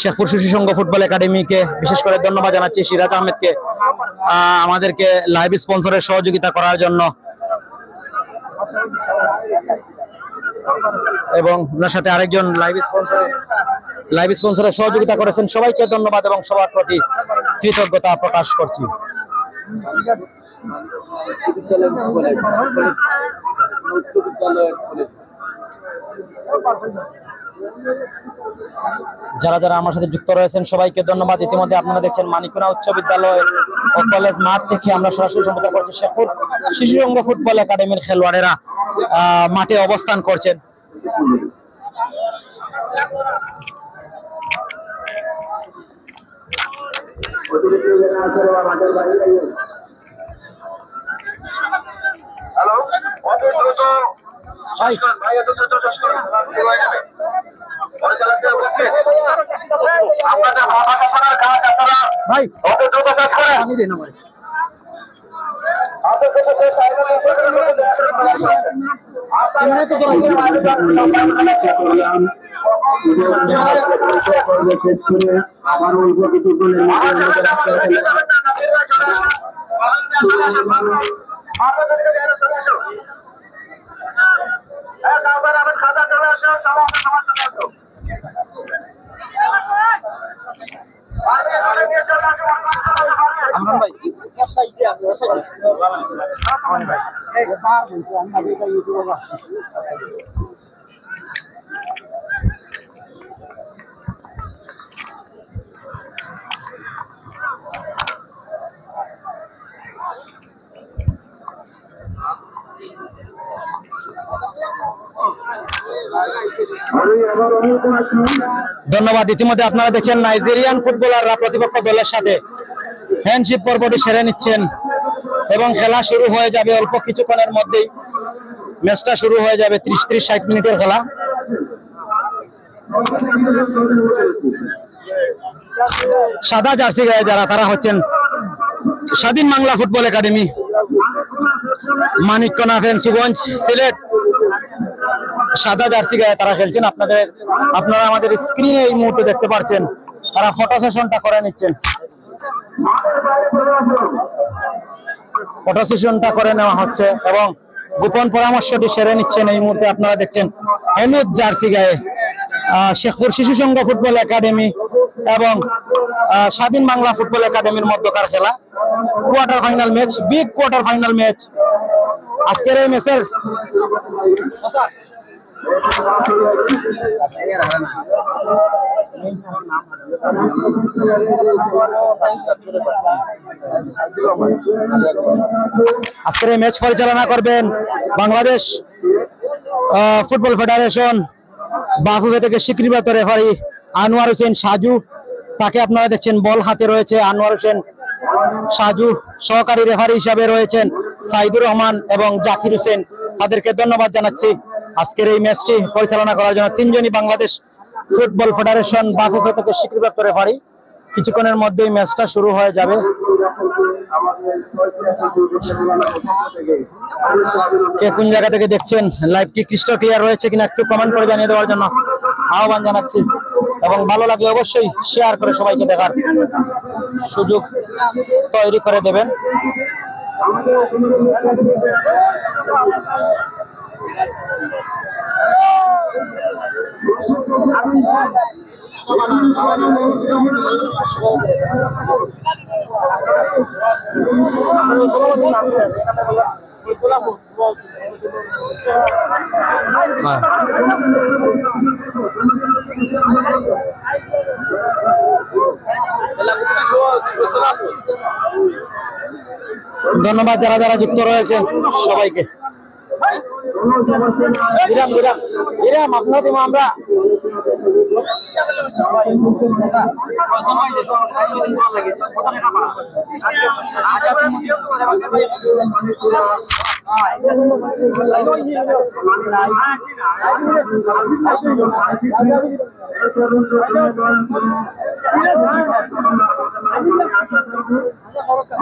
শেখপুর শিশু সংঘ ফুটবল একাডেমিকে বিশেষ করে ধন্যবাদ জানাচ্ছি, সিরাজ আহমেদকে আমাদেরকে লাইভ স্পন্সরের সহযোগিতা করার জন্য, এবং ওনার সাথে আরেকজন লাইভ স্পন্সরের সহযোগিতা করেছেন। সবাইকে ধন্যবাদ এবং সবার প্রতি কৃতজ্ঞতা প্রকাশ করছি। যারা যারা আমার সাথে যুক্ত রয়েছেন সবাইকে ধন্যবাদ। ইতিমধ্যে আপনারা দেখছেন মানিকুনা উচ্চ বিদ্যালয় ও কলেজ মাঠ থেকে আমরা সরাসরি সম্প্রচার করছি। শেখপুর শিশু সংঘ ফুটবল একাডেমির খেলোয়াড়েরা মাঠে অবস্থান করছেন। ভাই আমি দেন ভাই শেষ করে আবার অল্প কিছু ধন্যবাদ। ইতিমধ্যে আপনারা দেখছেন নাইজেরিয়ান ফুটবলাররা প্রতিপক্ষ দলের সাথে হ্যান্ডশিপ পর্বটি সেরে নিচ্ছেন এবং খেলা শুরু হয়ে যাবে অল্প কিছুক্ষণের মধ্যেই। ম্যাচটা শুরু হয়ে যাবে 30-60 মিনিটের খেলা। সাদা জার্সি গায়ে যারা তারা হচ্ছেন স্বাধীন বাংলা ফুটবল একাডেমি মানিকনা ফেন্সিগঞ্জ সিলেট। সাদা জার্সি গায়ে তারা খেলছেন। আপনারা আমাদের স্ক্রিনে এই মুহূর্তে দেখতে পাচ্ছেন তারা ফটো সেশনটা করে নিচ্ছেন। ফটো সেশনটা করে নেওয়া হচ্ছে এবং গোপন পরামর্শটি সেরে নিচ্ছেন এই মুহূর্তে। আপনারা দেখছেন হলুদ জার্সি গায়ে শেখপুর শিশু সংঘ ফুটবল একাডেমি এবং স্বাধীন বাংলা ফুটবল একাডেমির মধ্যকার খেলা, quarter final match, big quarter final match. আজকের এই ম্যাচের আজকের এই ম্যাচ পরিচালনা করবেন বাংলাদেশ ফুটবল ফেডারেশন বাফুফে থেকে স্বীকৃত রেফারি আনোয়ার হোসেন সাজু। তাকে আপনারা দেখছেন বল হাতে রয়েছে আনোয়ার হোসেন সাজু। সহকারী রেফারি হিসাবে রয়েছেন সাইদুর রহমান এবং জাকির হোসেন। তাদেরকে ধন্যবাদ জানাচ্ছি আজকের এই ম্যাচটি পরিচালনা করার জন্য। তিনজনই বাংলাদেশ ফুটবল ফেডারেশন বাফুফে থেকে স্বীকৃত রেফারি। কিছুক্ষণের মধ্যেই ম্যাচটা শুরু হয়ে যাবে। কে কোন জায়গা থেকে দেখছেন, লাইভটি ক্রিস্টাল ক্লিয়ার রয়েছে কিনা একটু কমেন্ট করে জানিয়ে দেওয়ার জন্য আহ্বান জানাচ্ছি, এবং ভালো লাগলে অবশ্যই শেয়ার করে সবাইকে দেখার সুযোগ তৈরি করে দেবেন। ধন্যবাদ যারা যারা যুক্ত রয়েছেন সবাইকে। আপনার দিব আমরা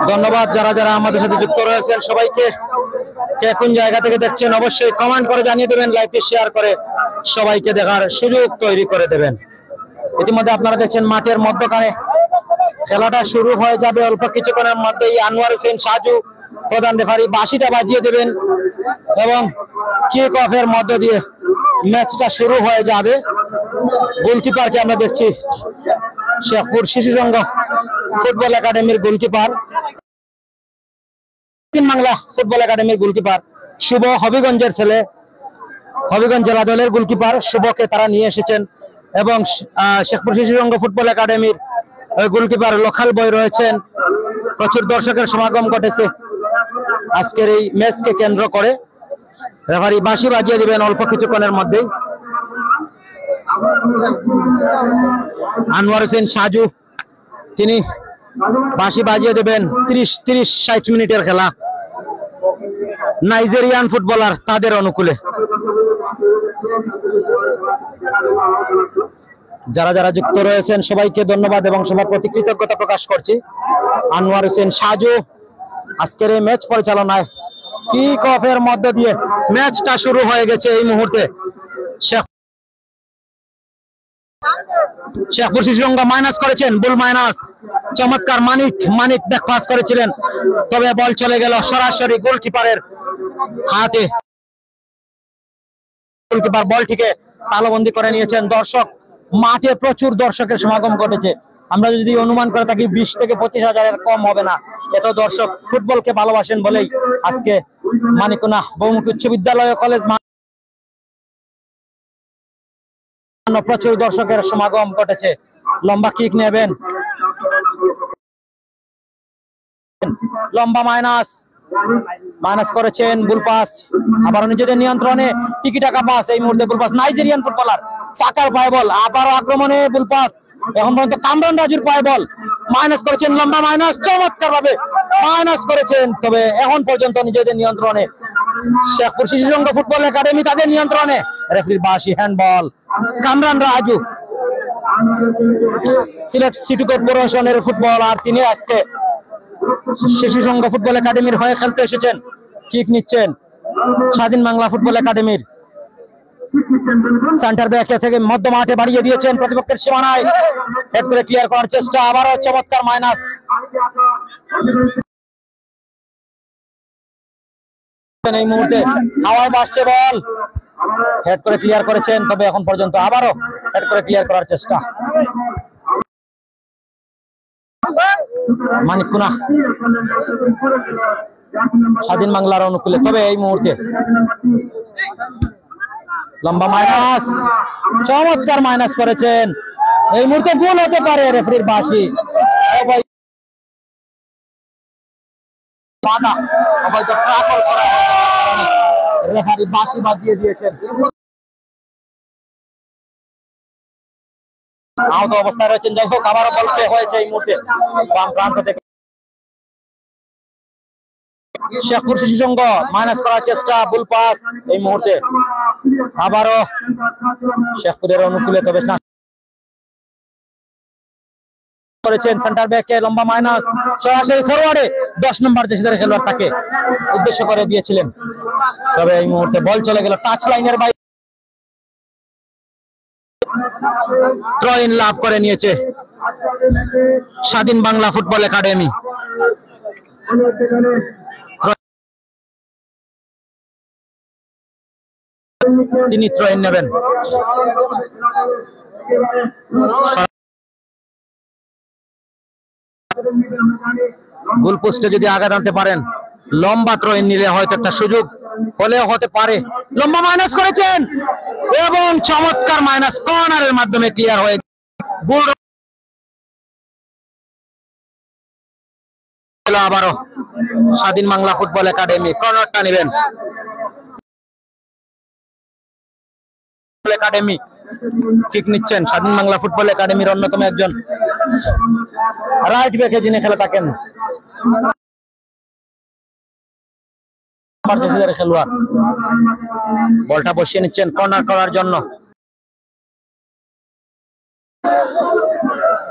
ধন্যবাদ যারা যারা আমাদের সাথে যুক্ত রয়েছেন সবাইকে। কে কোন জায়গা থেকে দেখছেন অবশ্যই কমেন্ট করে জানিয়ে দেবেন, লাইভটি শেয়ার করে সবাইকে দেখার সুযোগ তৈরি করে দেবেন। ইতিমধ্যে আপনারা দেখছেন মাঠের মধ্যখানে খেলাটা শুরু হয়ে যাবে অল্প কিছুক্ষণের মধ্যেই। আনোয়ার হোসেন সাজু প্রধান রেফারি বাঁশিটা বাজিয়ে দেবেন এবং কিক অফের মধ্য দিয়ে ম্যাচটা শুরু হয়ে যাবে। গোলকিপারকে আমরা দেখছি শেখপুর শিশু সংঘ ফুটবল একাডেমির গোলকিপার, বাংলা ফুটবল একাডেমির গোলকিপার শুভ, হবিগঞ্জের ছেলে, হবিগঞ্জ জেলা দলের গোলকিপার শুভকে তারা নিয়ে এসেছেন এবং শেখপুর শিশু সংঘ ফুটবল একাডেমির গোলকিপার লোখাল বয় রয়েছেন। প্রচুর দর্শকের সমাগম ঘটেছে আজকের এই ম্যাচকে কেন্দ্র করে। রেফারি বাঁশি বাজিয়ে দিবেন অল্প কিছুক্ষণের মধ্যেই। আনোয়ার হোসেন সাজু তিনি বাঁশি বাজিয়ে দেবেন। 30-60 মিনিটের খেলা, নাইজেরিয়ান ফুটবলার তাদের অনুকূলে। যারা যারা যুক্ত রয়েছেন সবাইকে ধন্যবাদ এবং সবার প্রতি কৃতজ্ঞতা প্রকাশ করছি। আনোয়ার হোসেন সাজু আজকের এই ম্যাচ পরিচালনায় কিক অফের মধ্য দিয়ে ম্যাচটা শুরু হয়ে গেছে এই মুহূর্তে। শেখপুর শিশু সংঘ মাইনাস করেছেন, বুল মাইনাস, চমৎকার মানিক ব্যাক পাস করেছিলেন, তবে বল চলে গেল সরাসরি গোলকিপারের হাতে। গোলকিপার বলটিকে তালবন্দি করে নিয়েছেন। দর্শক মাঠে প্রচুর দর্শকের সমাগম ঘটেছে। আমরা যদি অনুমান করে থাকি 20 থেকে 25 হাজারের কম হবে না। এত দর্শক ফুটবলকে ভালোবাসেন বলেই আজকে মানিকোনা বহুমুখী উচ্চ বিদ্যালয় কলেজ প্রচুর দর্শকের সমাগম ঘটেছে। লম্বা কিক নেবেন, লম্বা মাইনাস করেছেন, বুল পাস, আবার নিজেদের নিয়ন্ত্রণে টিকি টাকা পাস। এই মুহূর্তে বুল পাস, নাইজেরিয়ান ফুটবলার সাকার পায় বল, আবারও আক্রমণে বুল পাস। এখন পর্যন্ত কামরান রাজুর পায় বল, মাইনাস করেছেন, লম্বা মাইনাস, চমৎকার ভাবে মাইনাস করেছেন, তবে এখন পর্যন্ত নিজেদের নিয়ন্ত্রণে। শেখপুর শিশু সংঘ ফুটবল একাডেমি তাদের নিয়ন্ত্রণে। রেফারির বাঁশি, হ্যান্ডবল। কামরান রাজু সিলেট সিটি কর্পোরেশনের ফুটবলার, তিনি আজকে শিশু সংঘ ফুটবল একাডেমির হয়ে খেলতে এসেছেন। কিক নিচ্ছেন স্বাধীন বাংলা ফুটবল একাডেমির। সেন্টার ব্যাক থেকে মধ্য মাঠে বাড়িয়ে দিয়েছেন প্রতিপক্ষের সীমানায়, হেড করে ক্লিয়ার করার চেষ্টা, আবারও চমৎকার মাইনাস। এই মুহূর্তে হাওয়ায় বাড়ছে বল, হেড করে ক্লিয়ার করেছেন, তবে এখন পর্যন্ত আবারও হেড করে ক্লিয়ার করার চেষ্টা। মানিকোনা স্বাধীন বাংলার অনুকূলে, তবে এই মুহূর্তে লম্বা মাইনাস, চমৎকার মাইনাস করেছেন। এই মুহূর্তে গোল হতে পারে, রেফারির বাঁশি। রেফারি বাঁশি বাজিয়ে দিয়েছেন। আহত অবস্থায় রয়েছেন, যাই হোক আবারও বল প্লে হয়েছে এই মুহূর্তে বাম প্রান্ত থেকে। শেখপুর শিশু সংঘ মাইনাস করার চেষ্টা, বুল পাস। এই মুহূর্তে আবারও শেখপুরের অনুকূলে, তবে না করেছেন সেন্টার ব্যাকে, লম্বা মাইনাস, সরাসরি ফরওয়ার্ডে 10 নম্বর জেসিদার খেলোয়াড় তাকে উদ্দেশ্য করে দিয়েছিলেন, তবে এই মুহূর্তে বল চলে গেল টাচ লাইনের বাইরে। থ্রো ইন লাভ করে নিয়েছে স্বাধীন বাংলা ফুটবল একাডেমি। তিনি থ্রো ইন নেবেন। গোল পোস্টে যদি আঘাত আনতে পারেন, লম্বা থ্রো ইন নিলে হয়তো একটা সুযোগ হলেও হতে পারে। লম্বা মাইনাস করেছেন এবং চমৎকার মাইনাস, কর্নারের মাধ্যমে ক্লিয়ার হয়ে গোল। আবারও স্বাধীন বাংলা ফুটবল একাডেমি কর্নারটা নেবেন। একাডেমি ঠিক নিচ্ছেন স্বাধীন বাংলা ফুটবল একাডেমির অন্যতম একজন রাইট ব্যাকে যিনি খেলে থাকেন। খেলোয়াড় বলটা বসিয়ে নিচ্ছেন কর্নার করার জন্য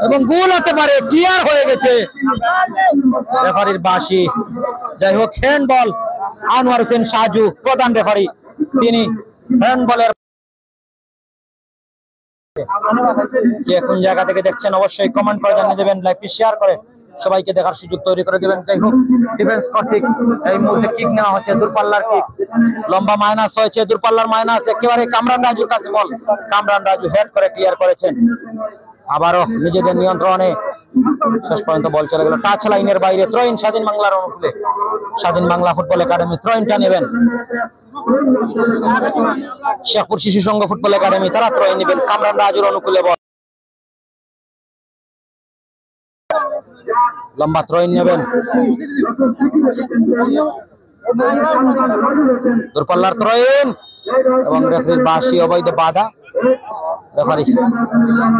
এবং গোল হতে পারে, ক্লিয়ার হয়ে গেছে রেফারির বাঁশি। যাই হোক, হ্যান্ডবল। আনোয়ার হোসেন সাজু প্রধান রেফারি, তিনি হ্যান্ডবলের যে কোন জায়গা থেকে দেখছেন অবশ্যই কমেন্ট করে জানিয়ে দেবেন, লাইভটি শেয়ার করে সবাইকে দেখার সুযোগ তৈরি করে দেবেন। যাই হোক, ডিফেন্স কর্তৃক এই মুহূর্তে কিক নেওয়া হচ্ছে, দূরপাল্লার কিক, লম্বা মাইনাস হয়েছে, দূরপাল্লার মাইনাস একেবারে কামরান রাজুর কাছে বল, কামরান রাজু হেড করে ক্লিয়ার করেছেন। আবারও নিজেদের নিয়ন্ত্রণে শেষ পর্যন্ত বল চলে গেল টাচ লাইনের বাইরে। ত্রয়িন স্বাধীন বাংলার অনুকূলে, স্বাধীন বাংলা ফুটবল একাডেমি ত্রয়িনটা নেবেন। শেখপুর শিশু সংঘ ফুটবল একাডেমি তারা ত্রয়িন নেবেন, কামরান রাজুর অনুকূলে বল, লম্বা ত্রয়িন নেবেন, দূরপাল্লার ত্রয়িন এবং রেফারির বাঁশি, অবৈধ বাধা। রেফারি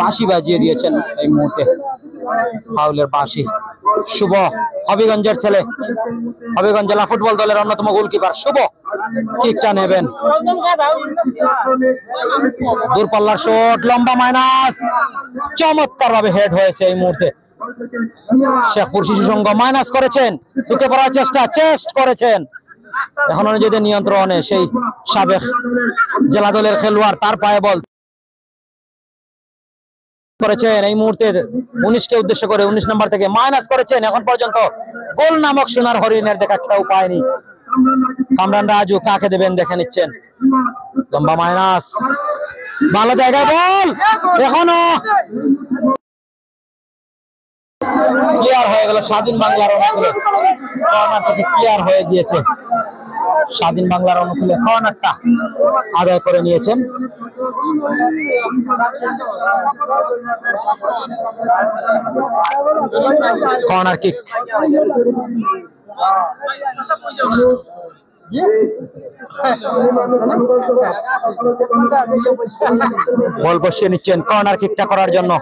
বাঁশি বাজিয়ে দিয়েছেন এই মুহূর্তে, ফাউলের বাঁশি। শুভ, হবিগঞ্জের ছেলে, হবিগঞ্জ জেলা ফুটবল দলের অন্যতম গোলকিপার শুভ কিকটা নেবেন। দূরপাল্লার শট, লম্বা মাইনাস, চমৎকার ভাবে হেড হয়েছে এই মুহূর্তে। শেখপুর শিশু সংঘ মাইনাস করেছেন, ঢুকে পড়ার চেষ্টা করেছেন, এখনো নিজেদের নিয়ন্ত্রণে সেই সাবেক জেলা দলের খেলোয়াড়, তার পায়ে বল করেছেন এই মুহূর্তে 19কে উদ্দেশ্য করে, 19 নম্বর থেকে মাইনাস করেছেন। এখন পর্যন্ত গোল নামক সোনার হরিণের দেখা কেউ পায়নি। কামরান রাজু কাকে দেবেন দেখে নিচ্ছেন, লম্বা মাইনাস, ভালো জায়গায় বল, এখনো ক্লিয়ার হয়ে গেল স্বাধীন বাংলার অনুকূলে, কর্নার থেকে ক্লিয়ার হয়ে গিয়েছে। স্বাধীন বাংলার অনুকূলে কর্নারটা আদায় করে নিয়েছেন। কর্নার কিক, বল বসিয়ে নিচ্ছেন কর্নার কিকটা করার জন্য।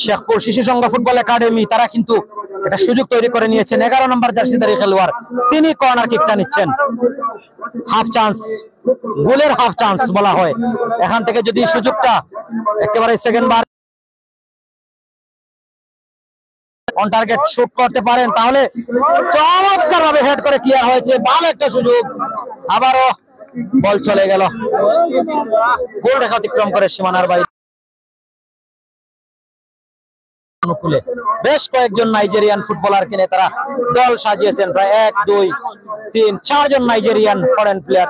শেখপুর শিশু সংঘ ফুটবল একাডেমি তারা কিন্তু এটা সুযোগ তৈরি করে নিয়েছেন, 11 নম্বর জার্সিধারী খেলোয়াড় তিনি কর্নার কিকটা নিচ্ছেন। হাফ চান্স, গোলের হাফ চান্স বলা হয়। এখান থেকে যদি সুযোগটা একেবারে second bar on target shoot করতে পারেন তাহলে চমৎকার ভাবে হেড করে ক্লিয়ার হয়েছে, ভালো একটা সুযোগ। আবারও বল চলে গেল গোল রেখা অতিক্রম করে সীমানার বাইরে। অনুকূলে বেশ কয়েকজন নাইজেরিয়ান ফুটবলার কিনে তারা দল সাজিয়েছেন, প্রায় 1, 2, 3, 4 জন নাইজেরিয়ান ফরেন প্লেয়ার,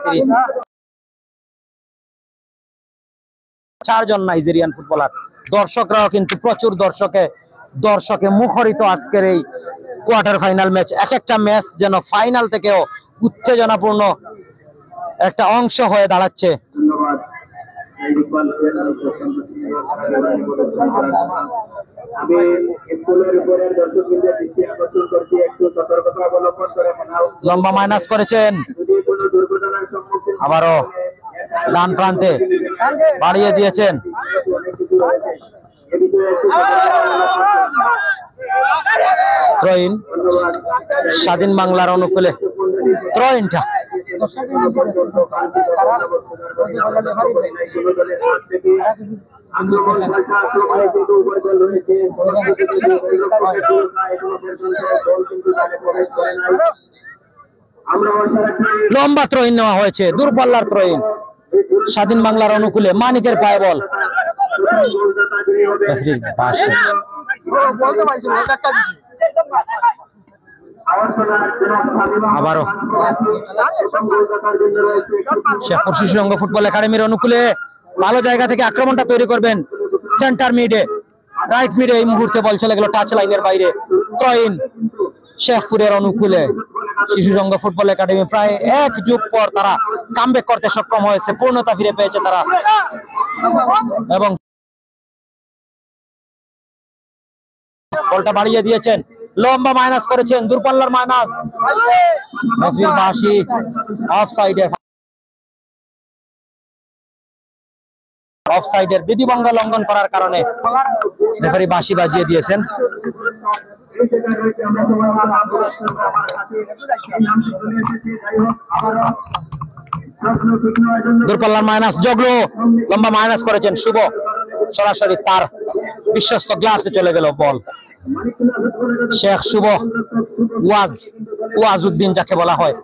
4 জন নাইজেরিয়ান ফুটবলার। দর্শকরাও কিন্তু প্রচুর দর্শকে মুখরিত আজকের এই কোয়ার্টার ফাইনাল ম্যাচ। এক একটা ম্যাচ যেন ফাইনাল থেকেও উত্তেজনাপূর্ণ একটা অংশ হয়ে দাঁড়াচ্ছে। আমি স্কুলের উপরের দর্শকবৃন্দের দৃষ্টি আকর্ষণ করছি, একটু সতর্কতা অবলম্বন করে লম্বা মাইনাস করেছেন, যদি কোনো দুর্ঘটনার সম্মুখীন আবারও ডান প্রান্তে বাড়িয়ে দিয়েছেন। ত্রয়িন স্বাধীন বাংলার অনুকূলে, ত্রয়িনটা লম্বা ত্রয়িন নেওয়া হয়েছে, দূরপাল্লার ত্রয়িন স্বাধীন বাংলার অনুকূলে, মানিকের পায়ে বল। আবারও শেখপুর শিশু সংঘ ফুটবল একাডেমির অনুকূলে ভালো জায়গা থেকে আক্রমণটা তৈরি করবেন, সেন্টার মিডে, রাইট মিডে এই মুহূর্তে বল চলে গেল টাচ লাইনের বাইরে। ত্রয়িন শেখপুরের অনুকূলে, শিশু সংঘ ফুটবল একাডেমি প্রায় 1 যুগ পর তারা কামব্যাক করতে সক্ষম হয়েছে, পূর্ণতা ফিরে পেয়েছে তারা এবং বলটা বাড়িয়ে দিয়েছেন, লম্বা মাইনাস করেছেন, দূরপাল্লার মাইনাস, অফ সাইডে অফসাইডের বিধিভঙ্গ লঙ্ঘন করার কারণে রেফারি বাঁশি বাজিয়ে দিয়েছেন। দূরপাল্লার মাইনাস জগলো লম্বা মাইনাস করেছেন শুভ, সরাসরি তার বিশ্বস্ত গ্লাভসে চলে গেল বল। শেখ শুভ ওয়াজউদ্দিন যাকে বলা হয়,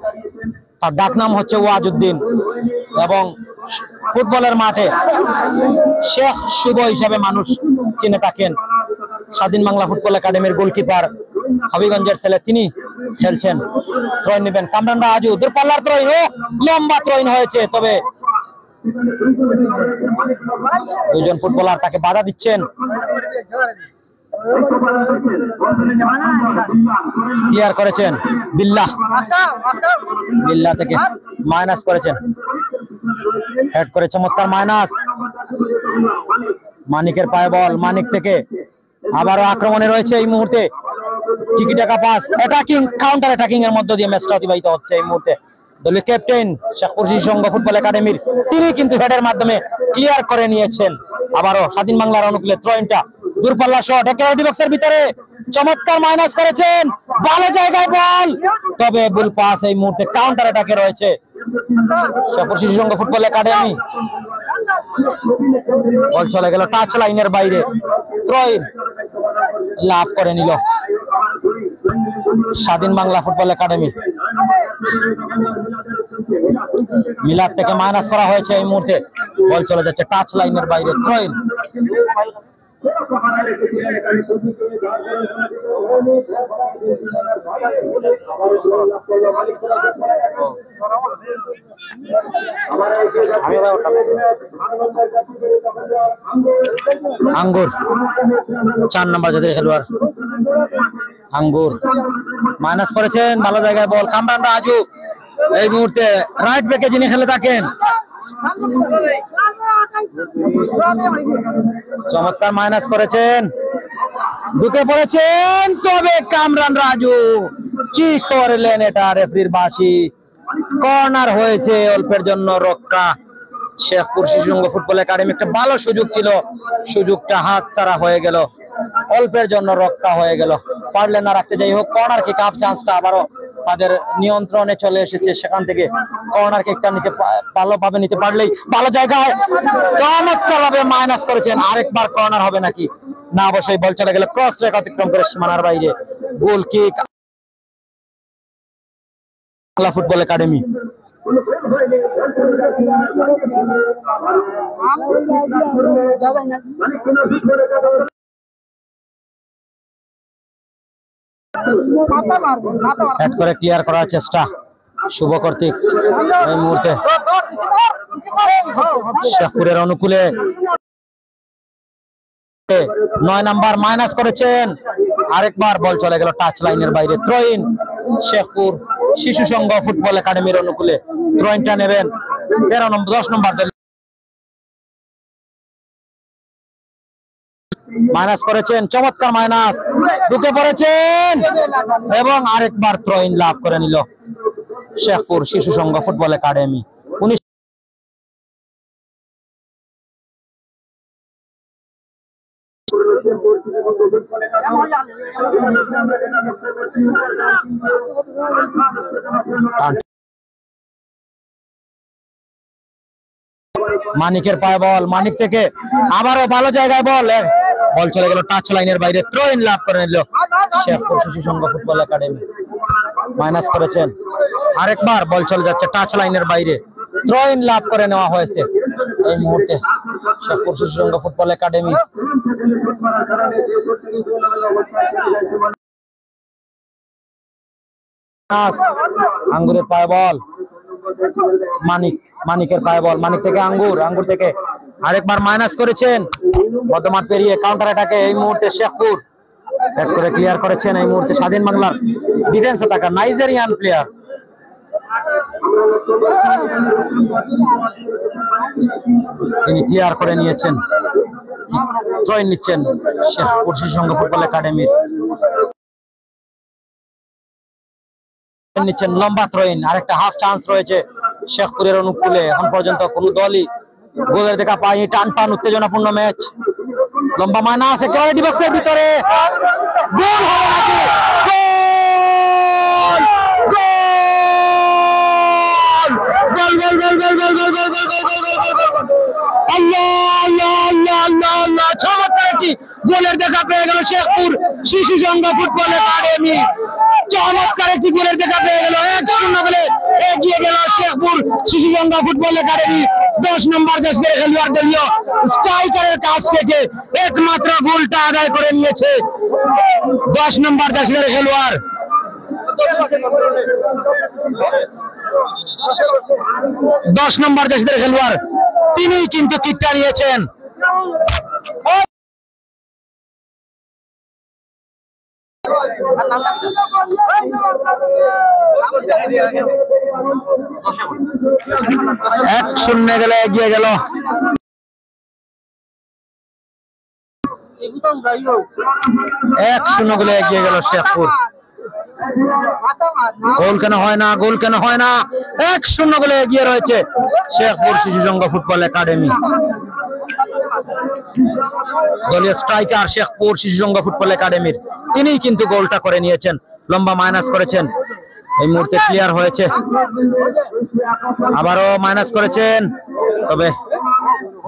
তার ডাক নাম হচ্ছে ওয়াজউদ্দিন এবং ফুটবলের মাঠে শেখ শুভ হিসাবে মানুষ চিনে থাকেন। স্বাধীন বাংলা ফুটবল একাডেমির গোলকিপার, হবিগঞ্জের ছেলে, তিনি খেলছেন। ত্রয়ন নেবেন কামরান রাজু, দূরপাল্লার ত্রয়ন, ও লম্বা ত্রয়ন হয়েছে, তবে দুজন ফুটবলার তাকে বাধা দিচ্ছেন। ক্লিয়ার করেছেন বিল্লাহ, বিল্লাহ থেকে মাইনাস করেছেন, হেড করে চমৎকার মাইনাস। মানিকের পায়ে বল, মানিক থেকে আবারও আক্রমণে রয়েছে এই মুহূর্তে। টিকি টাকা পাস, অ্যাটাকিং কাউন্টার অ্যাটাকিং এর মধ্য দিয়ে ম্যাচটা অতিবাহিত হচ্ছে এই মুহূর্তে। দলীয় ক্যাপ্টেন শেখপুর শিশু সংঘ ফুটবল একাডেমির, তিনি কিন্তু হেডের মাধ্যমে ক্লিয়ার করে নিয়েছেন। আবারও স্বাধীন বাংলার অনুকূলে ত্রয়নটা, দূরপাল্লা শট একেবারে বক্সের ভিতরে, চমৎকার মাইনাস করেছেন, ভালো জায়গায় বল, তবে বুল পাস এই মুহূর্তে কাউন্টার অ্যাটাকে রয়েছে শেখপুর শিশু সংঘ ফুটবল একাডেমি। বল চলে গেল টাচ লাইনের বাইরে, ত্রয়ন লাভ করে নিল স্বাধীন বাংলা ফুটবল একাডেমি। মিলাদ থেকে মাইনাস করা হয়েছে এই মুহূর্তে, বল চলে যাচ্ছে টাচ লাইনের বাইরে, ত্রয়ন। আঙ্গুর 4 নম্বর জাতীয় খেলোয়াড় আঙ্গুর মাইনাস করেছেন, ভালো জায়গায় বল। কামরান রাজু এই মুহূর্তে রাইট ব্যাকে যিনি খেলে থাকেন, চমৎকার মাইনাস করেছেন, ঢুকে পড়েছেন, তবে কামরান রাজু কি করলেন এটা, রেফারির বাঁশি, কর্নার হয়েছে, অল্পের জন্য রক্ষা। শেখপুর শিশু সংঘ ফুটবল একাডেমি একটা ভালো সুযোগ ছিল, সুযোগটা হাতছাড়া হয়ে গেল, অল্পের জন্য রক্ষা হয়ে গেল, পারলেন না রাখতে। যাই হোক, কর্নার কিক আপ চান্সটা আবারও তাদের নিয়ন্ত্রণে চলে এসেছে, সেখান থেকে কর্নার কিকটা নিতে ভালোভাবে নিতে পারলেই ভালো জায়গায় চমৎকার ভাবে মাইনাস করেছেন। আরেকবার কর্নার হবে নাকি না, অবশ্যই বল চলে গেল ক্রস রেখা অতিক্রম করে সীমানার বাইরে, গোল kick Bangla football academy. Head করে ক্লিয়ার করার চেষ্টা শুভ কর্তৃক এই মুহূর্তে শেখপুরের অনুকূলে। 9 নাম্বার মাইনাস করেছেন, আরেকবার বল চলে গেল টাচ লাইনের বাইরে, ত্রয়ন। শেখপুর শিশু সংঘ ফুটবল একাডেমির অনুকূলে ত্রয়নটা নেবেন 10 নম্বর মাইনাস করেছেন, চমৎকার মাইনাস, ঢুকে পড়েছেন এবং আরেকবার ত্রয়ন লাভ করে নিল শেখপুর শিশু সংঘ ফুটবল একাডেমি। মানিকের পায়ে বল, মানিক থেকে আবারও ভালো জায়গায় বল, বল চলে গেল টাচ লাইনের বাইরে, ত্রয়ন লাভ করে নিল শেখপুর শিশু সংঘ ফুটবল একাডেমি। মাইনাস করেছেন, আরেকবার বল চলে যাচ্ছে টাচ লাইনের বাইরে, ত্রয়ন লাভ করে নেওয়া হয়েছে এই মুহূর্তে শেখপুর শিশু সংঘ ফুটবল একাডেমি। আঙ্গুরের পায়ে বল, মানিকের পায়ে বল, মানিক থেকে আঙ্গুর, আঙ্গুর থেকে আরেকবার মাইনাস করেছেন, মধ্যমাঠ পেরিয়ে কাউন্টার অ্যাটাকে এই মুহূর্তে শেখপুর হেড করে ক্লিয়ার করেছেন এই মুহূর্তে স্বাধীন বাংলার ডিফেন্সে থাকা নাইজেরিয়ান প্লেয়ার। তিনি ক্লিয়ার করে নিয়েছেন, ত্রয়ন নিচ্ছেন শেখপুর শিশু সংঘ ফুটবল একাডেমির, নিচ্ছেন লম্বা ত্রয়ন। আরেকটা হাফ চান্স রয়েছে শেখপুরের অনুকূলে, এখন পর্যন্ত কোন দলই গোলের দেখা পাইনি, টান টান উত্তেজনাপূর্ণ ম্যাচ। লম্বা মানা আছে একেবারে ডি বক্সের ভিতরে, গোল হবে নাকি? গোল গোল গোল গোল গোল গোল গোল গোল গোল গোল গোল গোল গোল। আল্লাহ আল্লাহ আল্লাহ আল্লাহ আল্লাহ, চমৎকার একটি গোলের দেখা পেয়ে গেল শেখপুর শিশু সংঘ ফুটবল একাডেমি। চমৎকার একটি গোলের দেখা পেয়ে গেল, 1-0 গোলে এগিয়ে গেল শেখপুর শিশু সংঘ ফুটবল একাডেমি। 10 নম্বর দেশের খেলোয়াড় দলীয় স্ট্রাইকারের কাছ থেকে একমাত্র গোলটা আদায় করে নিয়েছে 10 নম্বর দেশের খেলোয়াড়। 10 নম্বর দেশের খেলোয়াড় তিনি কিন্তু কিকটা নিয়েছেন। এক শূন্য গেলে এগিয়ে গেল। 1-0 গোলে এগিয়ে গেল শেখপুর। গোল কেন হয় না, গোল কেন হয় না? 1-0 গোলে এগিয়ে রয়েছে শেখপুর শিশু সংঘ ফুটবল একাডেমি। দলীয় স্ট্রাইকার শেখপুর শিশু সংঘ ফুটবল একাডেমির তিনি কিন্তু গোলটা করে নিয়েছেন, লম্বা মাইনাস করেছেন, এই মুহূর্তে ক্লিয়ার হয়েছে, আবারও মাইনাস করেছেন, তবে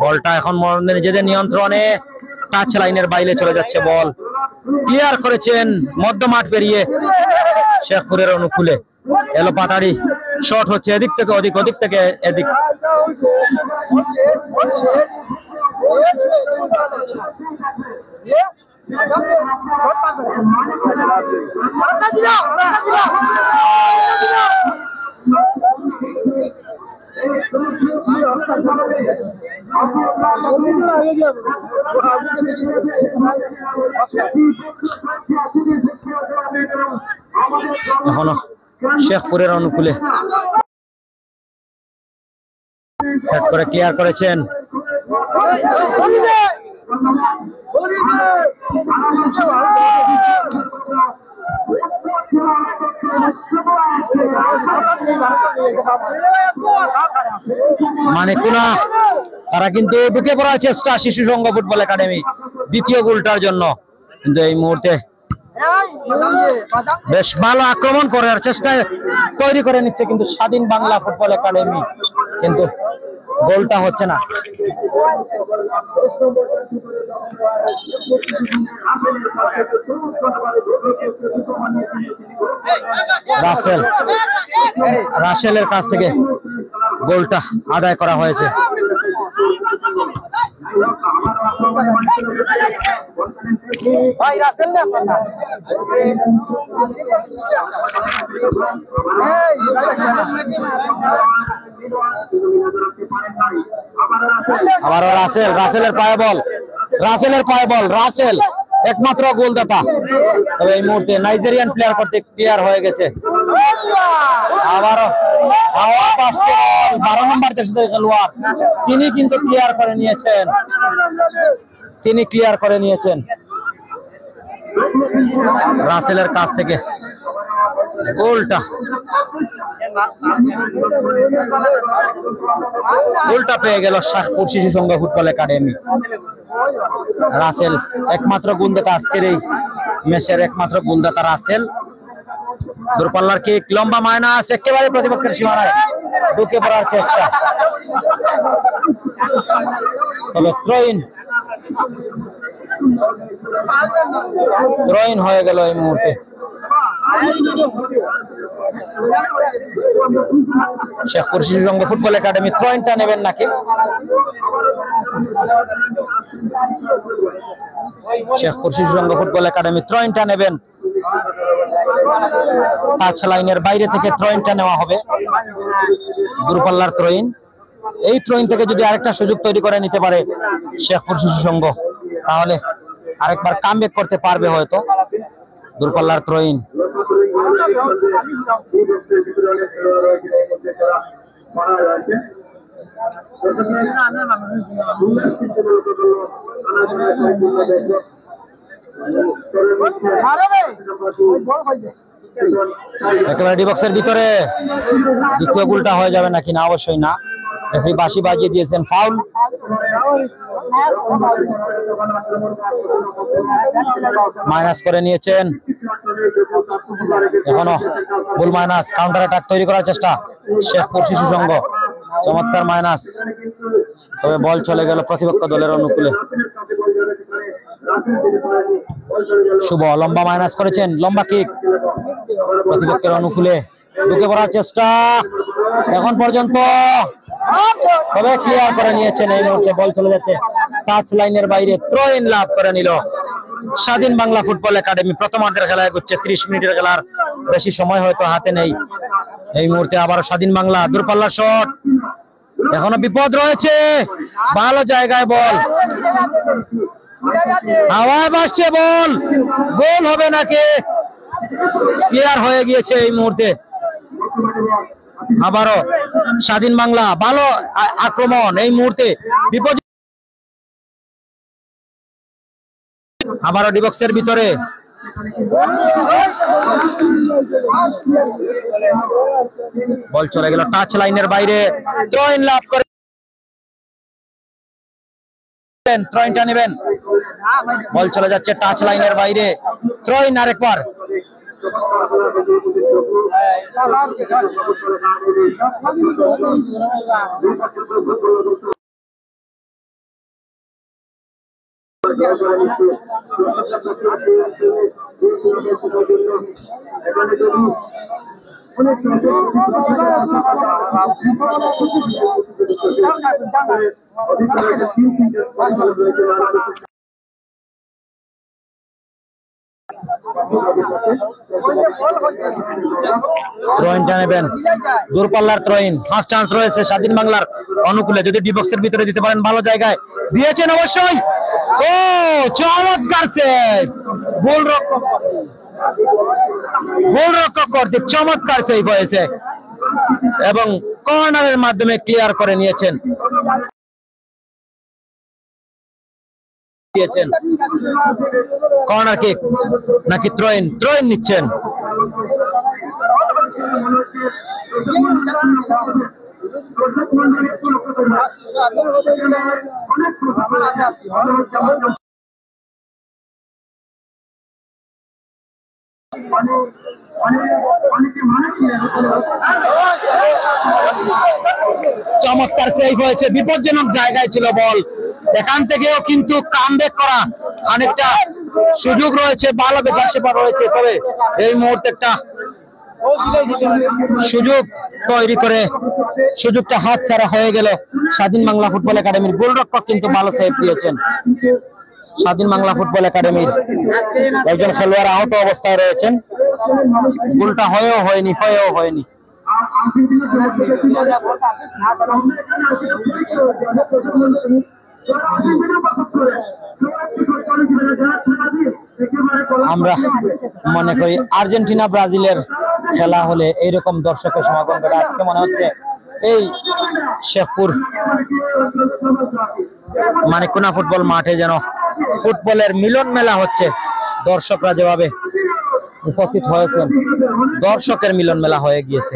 বলটা এখন নিজেদের নিয়ন্ত্রণে, টাচ লাইনের বাইরে চলে যাচ্ছে বল। ক্লিয়ার করেছেন মধ্য মাঠ পেরিয়ে শেখপুরের অনুকূলে। এলো পাতাড়ি, শট হচ্ছে এদিক থেকে ওদিক, ওদিক থেকে এদিক। এখনো শেখপুরের অনুকূলে হেড করে ক্লিয়ার করেছেন। মানিকুনা তারা কিন্তু ঢুকে পড়ার চেষ্টা শিশু সংঘ ফুটবল একাডেমি দ্বিতীয় গোলটার জন্য, কিন্তু এই মুহূর্তে বেশ ভালো আক্রমণ করার চেষ্টা তৈরি করে নিচ্ছে কিন্তু স্বাধীন বাংলা ফুটবল একাডেমি, কিন্তু গোলটা হচ্ছে না। রাসেলের কাছ থেকে গোলটা আদায় করা হয়েছে। ভাই রাসেল না আবারও রাসেলের পায়ে বল, রাসেল একমাত্র গোলদাতা, তবে এই মুহূর্তে নাইজেরিয়ান প্লেয়ার করতে ক্লিয়ার হয়ে গেছে। আবারও 12 নম্বর দেশের খেলোয়াড় তিনি কিন্তু ক্লিয়ার করে নিয়েছেন, রাসেলের কাছ থেকে গোলটা পেয়ে গেল শেখপুর শিশু সংঘ ফুটবল একাডেমি। রাসেল একমাত্র গোলদাতা, আজকের এই ম্যাচের একমাত্র গোলদাতা রাসেল। দূরপাল্লার কিক, লম্বা মাইনাস, একেবারে প্রতিপক্ষের সীমানায় ঢুকে পড়ার চেষ্টা, তবে থ্রোইন হয়ে গেল এই মুহূর্তে। শেখপুর শিশু সংঘ ফুটবল একাডেমি থ্রোইনটা নেবেন নাকি? শেখপুর শিশু সংঘ ফুটবল একাডেমি থ্রোইনটা নেবেন, টাচ লাইনের বাইরে থেকে থ্রোইনটা নেওয়া হবে, দূরপাল্লার থ্রোইন। এই থ্রোইন থেকে যদি আরেকটা সুযোগ তৈরি করে নিতে পারে শেখপুর শিশু সংঘ, তাহলে আরেকবার কামব্যাক করতে পারবে হয়তো। দূরপাল্লার থ্রোইন, একেবারে ডি বক্সের ভিতরে। দ্বিতীয় গোলটা হয়ে যাবে নাকি? না, অবশ্যই না, রেফারি বাঁশি বাজিয়ে দিয়েছেন, ফাউল। মাইনাস করে নিয়েছেন, এখনো ফুল মাইনাস। কাউন্টার অ্যাটাক তৈরি করার চেষ্টা শেখপুর শিশু সংঘ, চমৎকার মাইনাস, তবে বল চলে গেল প্রতিপক্ষ দলের অনুকূলে। শুভ লম্বা মাইনাস করেছেন, লম্বা কিক প্রতিপক্ষের অনুকূলে, ঢুকে পড়ার চেষ্টা এখন পর্যন্ত, তবে ক্লিয়ার করে নিয়েছেন। এই মুহূর্তে বল চলে যাচ্ছে টাচ লাইনের বাইরে, থ্রো ইন লাভ করে নিল স্বাধীন বাংলা ফুটবল একাডেমি। প্রথমার্ধের খেলা এগোচ্ছে, 30 মিনিটের খেলার বেশি সময় হয়তো হাতে নেই। এই মুহূর্তে আবার স্বাধীন বাংলা, দূরপাল্লার শট, এখনো বিপদ রয়েছে, ভালো জায়গায় বল, হাওয়ায় ভাসছে বল, গোল হবে নাকি? ক্লিয়ার হয়ে গিয়েছে এই মুহূর্তে। আবারও স্বাধীন বাংলা, ভালো আক্রমণ, এই মুহূর্তে বিপদ, আবারও ডিবক্সের ভিতরে, বল চলে গেল টাচ লাইনের বাইরে, থ্রো ইন লাভ করে, থ্রো ইনটা নেবেন, বল চলে যাচ্ছে টাচ লাইনের বাইরে, থ্রো ইন আরেকবার। থ্রোইনটা নেবেন, দূরপাল্লার থ্রোইন, হাফ চান্স রয়েছে স্বাধীন বাংলার অনুকূলে, যদি ডিবক্সের ভিতরে দিতে পারেন, ভালো জায়গায় দিয়েছেন অবশ্যই। ও চমৎকার সেভ, গোলরক্ষক কর্তৃক চমৎকার সেভ হয়েছে এবং কর্নারের মাধ্যমে ক্লিয়ার করে নিয়েছেন। কর্নার কিক নাকি থ্রোইন? থ্রোইন নিচ্ছেন। চমৎকার সেভ হয়েছে, বিপজ্জনক জায়গায় ছিল বল, এখান থেকেও কিন্তু কামব্যাক করা অনেকটা সুযোগ রয়েছে, ভালো বেকার সেপার রয়েছে, তবে এই মুহূর্তে একটা সুযোগ তৈরি করে সুযোগটা হাতছাড়া হয়ে গেল স্বাধীন বাংলা ফুটবল একাডেমির। গোলরক্ষক কিন্তু ভালো সেভ দিয়েছেন। স্বাধীন বাংলা ফুটবল একাডেমির একজন খেলোয়াড় আহত অবস্থায় রয়েছেন, গোলটা হয়েও হয়নি। আমরা মনে করি আর্জেন্টিনা ব্রাজিলের খেলা হলে এইরকম দর্শকের সমাগম করে, আজকে মনে হচ্ছে এই শেখপুর মানিককুনা ফুটবল মাঠে যেন ফুটবলের মিলন মেলা হচ্ছে। দর্শকরা যেভাবে উপস্থিত হয়েছেন, দর্শকের মিলন মেলা হয়ে গিয়েছে।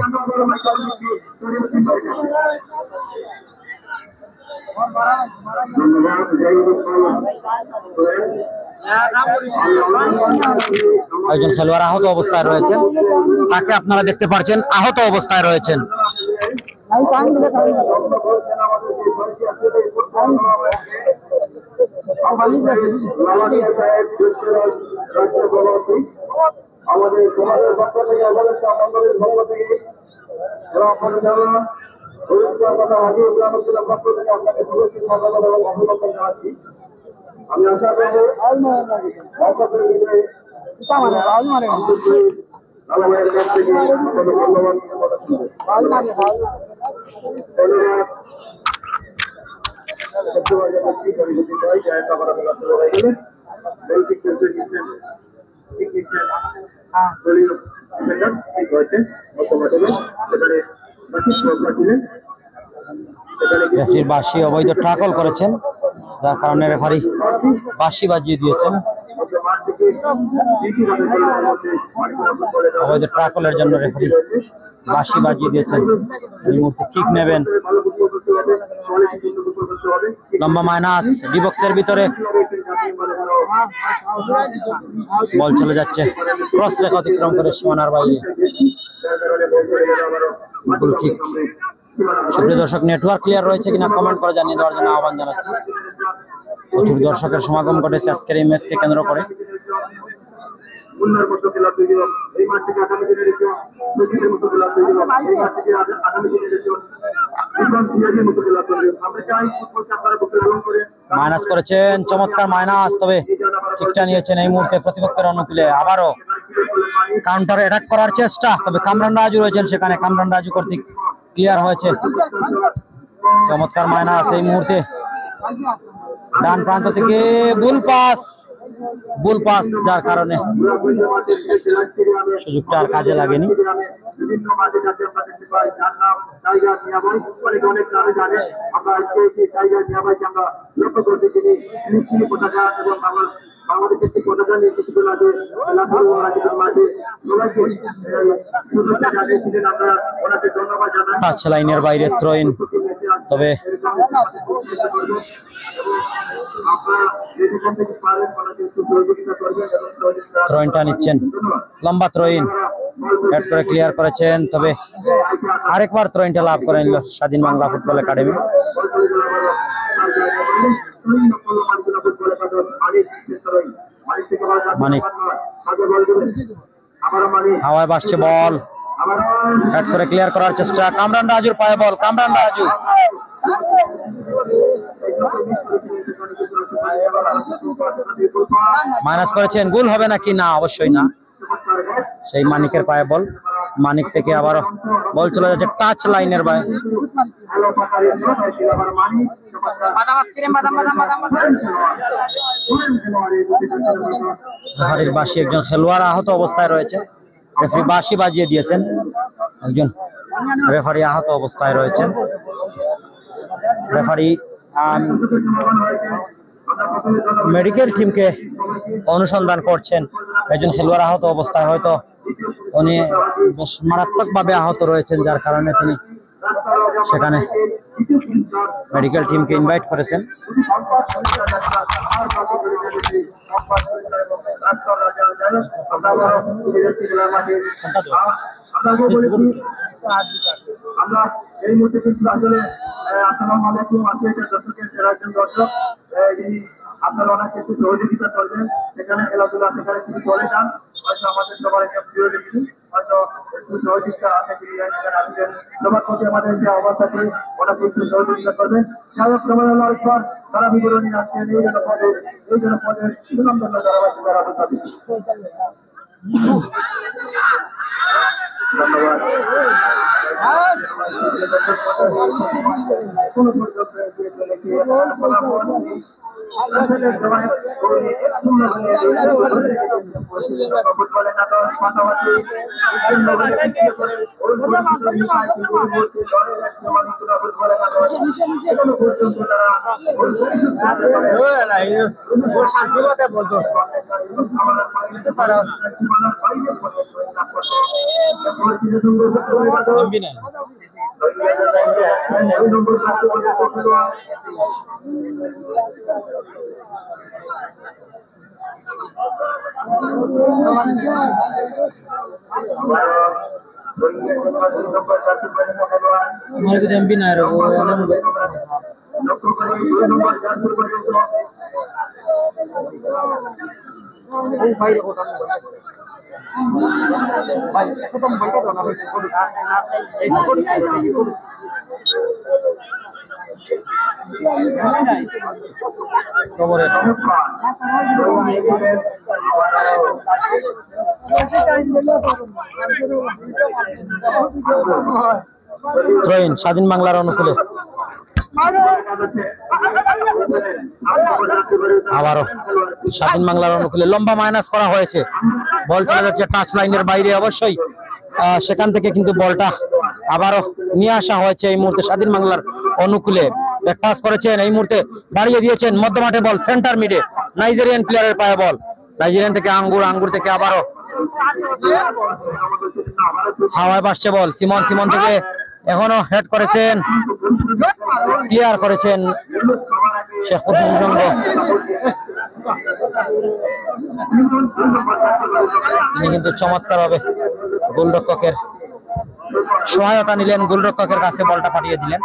একজন খেলোয়াড় আহত অবস্থায় রয়েছেন, তাকে আপনারা দেখতে পাচ্ছেন আহত অবস্থায় রয়েছেন। আমাদের সমাজের পক্ষ থেকে আন্দোলনের পক্ষ থেকে পক্ষ থেকে আপনাকে শুভেচ্ছা স্বাগত এবং অভিনন্দন জানাচ্ছি। আমি আশা করবো বাঁশি অবৈধ ট্যাকল করেছেন, যার কারণে রেফারি বাঁশি বাজিয়ে দিয়েছেন। অবৈধ ট্যাকলের জন্য রেফারি বাঁশি বাজিয়ে দিয়েছেন। এই মুহূর্তে কিক নেবেন লম্বা মাইনাস ডি বক্সের ভিতরে বল চলে যাচ্ছে ক্রস রেখা অতিক্রম করে সীমানার বাইরে গোল কিক। সুপ্রিয় দর্শক, নেটওয়ার্ক ক্লিয়ার রয়েছে কিনা কমেন্ট করে জানিয়ে দেওয়ার জন্য আহ্বান জানাচ্ছি। প্রচুর দর্শকের সমাগম ঘটেছে আজকের এই ম্যাচকে কেন্দ্র করে। মাইনাস করেছেন, চমৎকার মাইনাস, তবে কিকটা নিয়েছেন এই মুহূর্তে প্রতিপক্ষের অনুকূলে। আবারও কাউন্টার অ্যাটাক করার চেষ্টা, তবে কামরান রাজু রয়েছেন সেখানে, কামরান রাজু কর্তৃক ক্লিয়ার হয়েছে। চমৎকার মাইনাস এই মুহূর্তে ডান প্রান্ত থেকে বুল পাস, যার কারণে সুযোগটা আর কাজে লাগেনি। টাচ লাইনের বাইরে থ্রোইন, তবে থ্রোইনটা নিচ্ছেন, লম্বা থ্রোইন হেড করে ক্লিয়ার করেছেন, তবে আরেকবার থ্রোইনটা লাভ করে নিল স্বাধীন বাংলা ফুটবল একাডেমি। মানিক হাওয়ায় ভাসছে বল, হেড করে ক্লিয়ার করার চেষ্টা, কামরান রাজুর পায়ে বল, কামরান রাজু মাইনাস করেছেন। গোল হবে নাকি? না, অবশ্যই না। সেই মানিকের পায়ে বল, মানিক থেকে আবারও বল চলে যাচ্ছে টাচ লাইনের বাইরে। রেফারির বাঁশি, একজন খেলোয়াড় আহত অবস্থায় রয়েছে, রেফারি বাঁশি বাজিয়ে দিয়েছেন, একজন রেফারি আহত অবস্থায় রয়েছেন। রেফারি মেডিকেল টিমকে অনুসন্ধান করছেন, একজন খেলোয়াড় আহত অবস্থায়, হয়তো উনি বেশ মারাত্মকভাবে আহত রয়েছেন, যার কারণে তিনি সেখানে মেডিকেল টিমকে ইনভাইট করেছেন। আমরা এই মুহূর্তে কিন্তু আসলে আসসালামু আলাইকুম, দর্শকের সেরা একজন দর্শক, আপনারা অনেক কিছু সহযোগিতা করবেন সেখানে, খেলাধুলা সেখানে কিছু চলে যান, হয়তো আমাদের সবার একটা প্রিয় ব্যক্তি, হয়তো একটু সহযোগিতা আছে, আসবেন সবার প্রতি আমাদের যে অবস্থা আছে ওরা কিছু সহযোগিতা করবেন। যাই হোক, সময় হলো একবার তারা বিবরণী আসছেন এই জনপদের সুনামধন্য ধারাবাহিক ধন্যবাদ। কোনো স্বাধীন বাংলার অনুকূলে আবারও স্বাধীন বাংলার অনুকূলে লম্বা মাইনাস করা হয়েছে, বল চলে যাচ্ছে টাচ লাইনের বাইরে। অবশ্যই সেখান থেকে কিন্তু বলটা আবারও নিয়ে আসা হয়েছে এই মুহূর্তে স্বাধীন বাংলার অনুকূলে। পাস করেছেন, এই মুহূর্তে দাঁড়িয়ে দিয়েছেন মধ্যমাঠে বল, সেন্টার মিডে নাইজেরিয়ান প্লেয়ারের পায়ে বল, নাইজেরিয়ান থেকে আঙ্গুর থেকে আবারও হাওয়ায় ভাসছে বল, সিমন থেকে এখনো হেড করেছেন, ক্লিয়ার করেছেন শেখপুর শিশু সংঘ। তিনি কিন্তু চমৎকার ভাবে গোলরক্ষকের সহায়তা নিলেন, গোলরক্ষকের কাছে বলটা পাঠিয়ে দিলেন।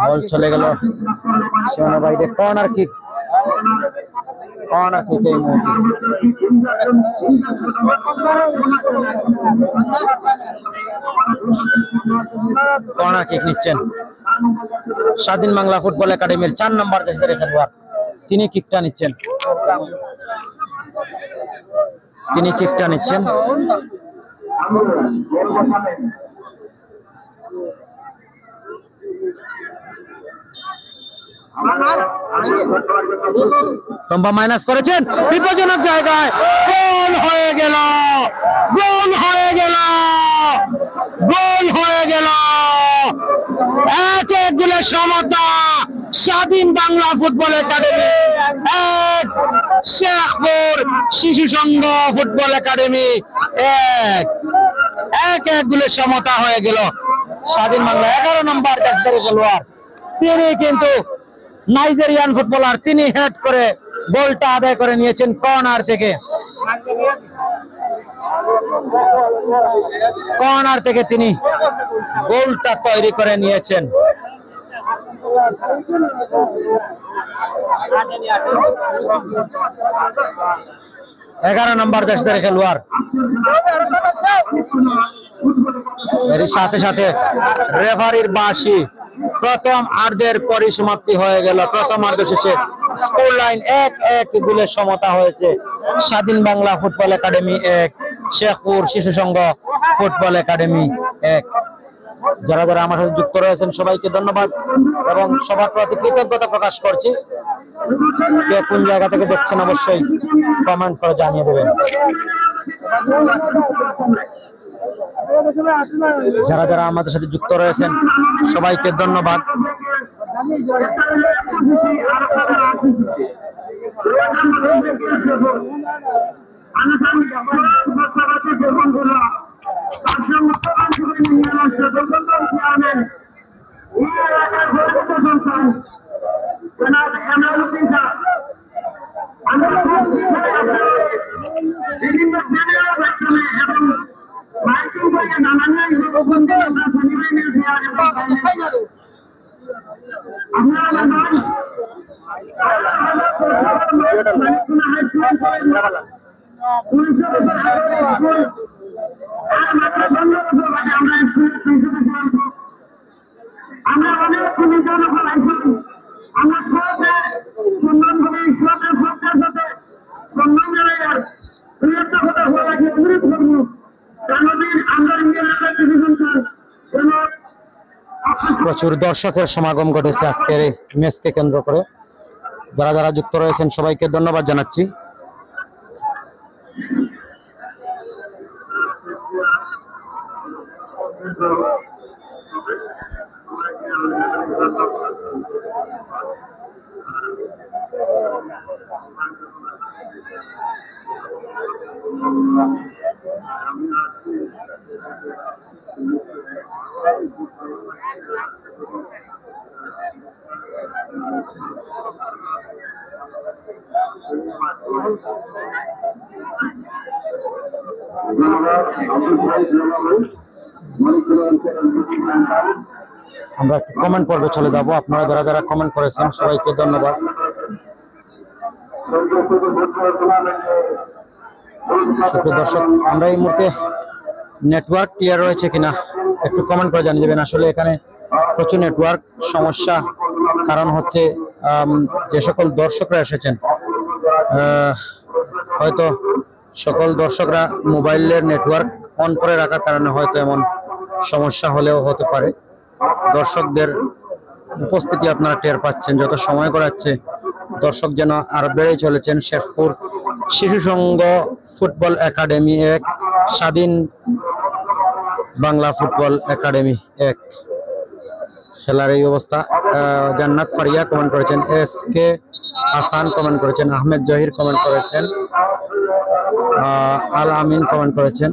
বল চলে গেল সীমানার বাইরে, কর্নার কিক, কর্নার কিক এই মুহূর্তে। কর্নার কিক নিচ্ছেন স্বাধীন বাংলা ফুটবল একাডেমির 4 নম্বর জার্সিধারী খেলোয়াড়, তিনি কিকটা নিচ্ছেন, তিনি কিকটা নিচ্ছেন। লম্বা মাইনাস করেছেন, বিপজ্জনক জায়গায় গোল হয়ে গেল, গোল হয়ে গেল, গোল হয়ে গেল। 1-1 গোলের সমতা, স্বাধীন বাংলা ফুটবল একাডেমি 1, শেখপুর শিশু সংঘ ফুটবল একাডেমি 1-1 গোলের সমতা হয়ে গেল। স্বাধীন বাংলা 11 নম্বর জার্সিধারী খেলোয়াড়, তিনি কিন্তু নাইজেরিয়ান ফুটবলার, তিনি হেড করে গোলটা আদায় করে নিয়েছেন কর্নার থেকে। কর্নার থেকে তিনি গোলটা তৈরি করে নিয়েছেন। 11 নম্বর জার্সিধারী খেলোয়াড়। এর সাথে সাথে রেফারির বাঁশি, প্রথম আর্ধের পরিসমাপ্তি হয়ে গেল। প্রথম আর্ধ শেষে স্কোর লাইন 1-1 গোলের সমতা হয়েছে। স্বাধীন বাংলা ফুটবল একাডেমি 1, শেখপুর শিশু সংঘ ফুটবল একাডেমি 1। যারা যারা আমার সাথে যুক্ত রয়েছেন সবাইকে ধন্যবাদ এবং সবার প্রতি কৃতজ্ঞতা প্রকাশ করছি। কে কোন জায়গা থেকে দেখছেন অবশ্যই কমেন্ট করে জানিয়ে দেবেন। যারা যারা আমাদের সাথে যুক্ত রয়েছেন সবাইকে ধন্যবাদ। প্রচুর দর্শকের সমাগম ঘটেছে আজকের এই ম্যাচকে কেন্দ্র করে। যারা যারা যুক্ত রয়েছেন সবাইকে ধন্যবাদ জানাচ্ছি। আমরা কমেন্ট পর্বে চলে যাব। আপনারা যারা যারা কমেন্ট করেছেন সবাইকে ধন্যবাদ। সুপ্রিয় দর্শক, আমরা এই মুহূর্তে নেটওয়ার্ক ক্লিয়ার রয়েছে কিনা একটু কমেন্ট করে জানিয়ে দেবেন। আসলে এখানে প্রচুর নেটওয়ার্ক সমস্যা, কারণ হচ্ছে যে সকল দর্শকরা এসেছেন হয়তো সকল দর্শকরা মোবাইলের নেটওয়ার্ক অন করে রাখার কারণে হয়তো এমন সমস্যা হলেও হতে পারে। দর্শকদের উপস্থিতি আপনারা টের পাচ্ছেন, যত সময় গড়াচ্ছে দর্শক যেন আরো বেড়ে চলেছেন। শেখপুর শিশু সংঘ ফুটবল একাডেমি 1, স্বাধীন বাংলা ফুটবল একাডেমি 1। খেলার এই অবস্থা। জান্নাত ফারিয়া কমেন্ট করেছেন, SK হাসান কমেন্ট করেছেন, আহমেদ জহির কমেন্ট করেছেন, আল আমিন কমেন্ট করেছেন,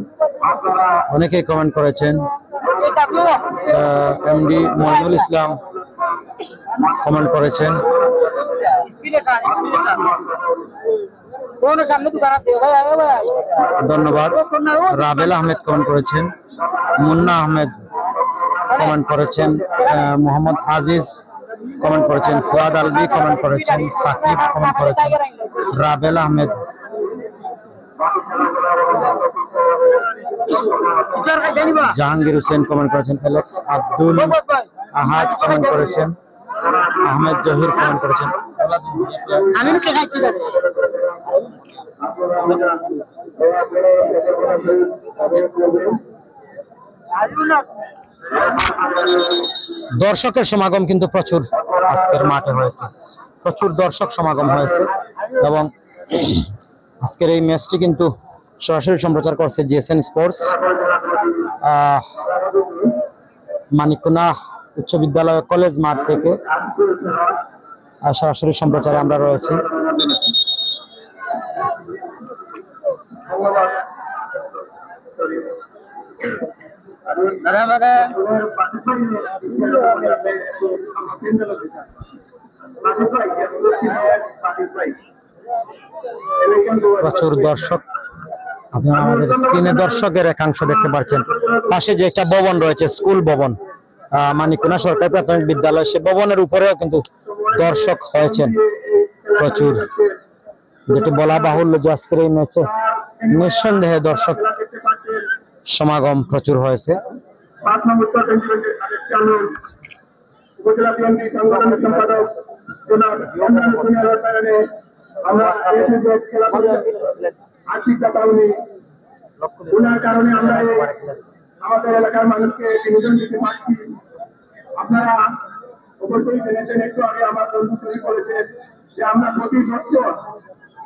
অনেকেই কমেন্ট করেছেন। এমডি মহিনুল ইসলাম কমেন্ট করেছেন। ধন্যবাদ। রাবেল আহমেদ কমেন্ট করেছেন, মুন্না আহমেদ কমেন্ট করেছেন, মোহাম্মদ আজিজ কমেন্ট করেছেন, ফুয়াদ আলবি কমেন্ট করেছেন, সাকিব কমেন্ট করেছেন, রাবেল আহমেদ, জাহাঙ্গীর হোসেন কমেন্ট করেছেন, অ্যালেক্স আব্দুল আহাদ কমেন্ট করেছেন, আহমেদ জহির কমেন্ট করেছেন। দর্শকের সমাগম কিন্তু প্রচুর আজকের মাঠে হয়েছে, প্রচুর দর্শক সমাগম হয়েছে এবং আজকের এই ম্যাচটি কিন্তু সরাসরি সম্প্রচার করছে জিএসএন স্পোর্টস। মানিককুনা উচ্চ বিদ্যালয় কলেজ মাঠ থেকে সরাসরি সম্প্রচারে আমরা রয়েছি। প্রচুর দর্শক, আপনারা আমাদের স্ক্রিনে দর্শকের একাংশ দেখতে পাচ্ছেন। পাশে যে একটা ভবন রয়েছে, স্কুল ভবন, মানিককুনা সরকারি প্রাথমিক বিদ্যালয়, সে ভবনের উপরেও কিন্তু দর্শক হয়েছেন প্রচুর, যেটি বলা বাহুল্য যে আজকের এই ম্যাচে নিঃসন্দেহে দর্শক সমাগম প্রচুর হয়েছে। ওনার কারণে আমরা আমাদের এলাকার মানুষকে বিনোদন দিতে পারছি। আপনারা অবশ্যই জেনেছেন, একটু আগে আমার বন্ধু শহীদ বলেছেন যে আমরা প্রতি বছর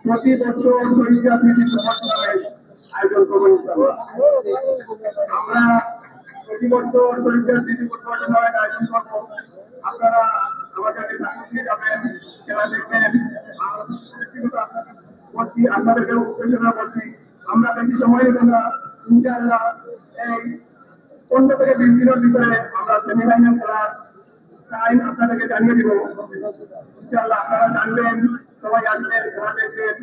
শহীদ রাজনীতির সমর্থনের আয়োজন করবো ইনশাআল্লাহ। আমরা প্রতি বছর শহীদ রাজনীতির সমর্থনের আয়োজন করবো। আপনারা আমাদেরকে সাহায্য যাবেন, খেলা দেখবেন। আপনাদেরকে উত্তেজনা করছি, আমরা বেশি সময় নেব না, ইনশাআল্লাহ এই 15 থেকে 20 দিনের ভিতরে আমরা সেমিফাইনাল খেলার টাইম আপনাদেরকে জানিয়ে দিব। ইনশাআল্লাহ আপনারা জানবেন, সবাই আসবেন, খেলা দেখবেন।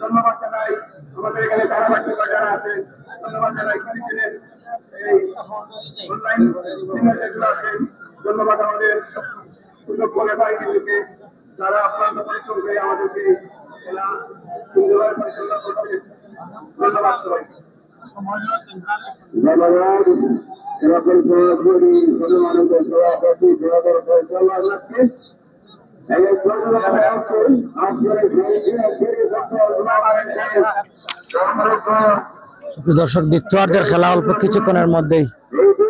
ধন্যবাদ জানাই আমাদের এখানে ধারাবাহিক যারা আছেন, ধন্যবাদ জানাই এই অনলাইন যেগুলো আছেন, ধন্যবাদ আমাদের সুযোগ করে ভাইকে যারা আপনার পরিচয় করে আমাদেরকে খেলা সুন্দরভাবে পরিচালনা করছে। ধন্যবাদ সবাইকে। ধন্যবাদ। এরকম সরাসরি সমানন্দের সভাপতি দর্শক, দ্বিতীয়ার্ধের খেলা অল্প কিছুক্ষণের মধ্যেই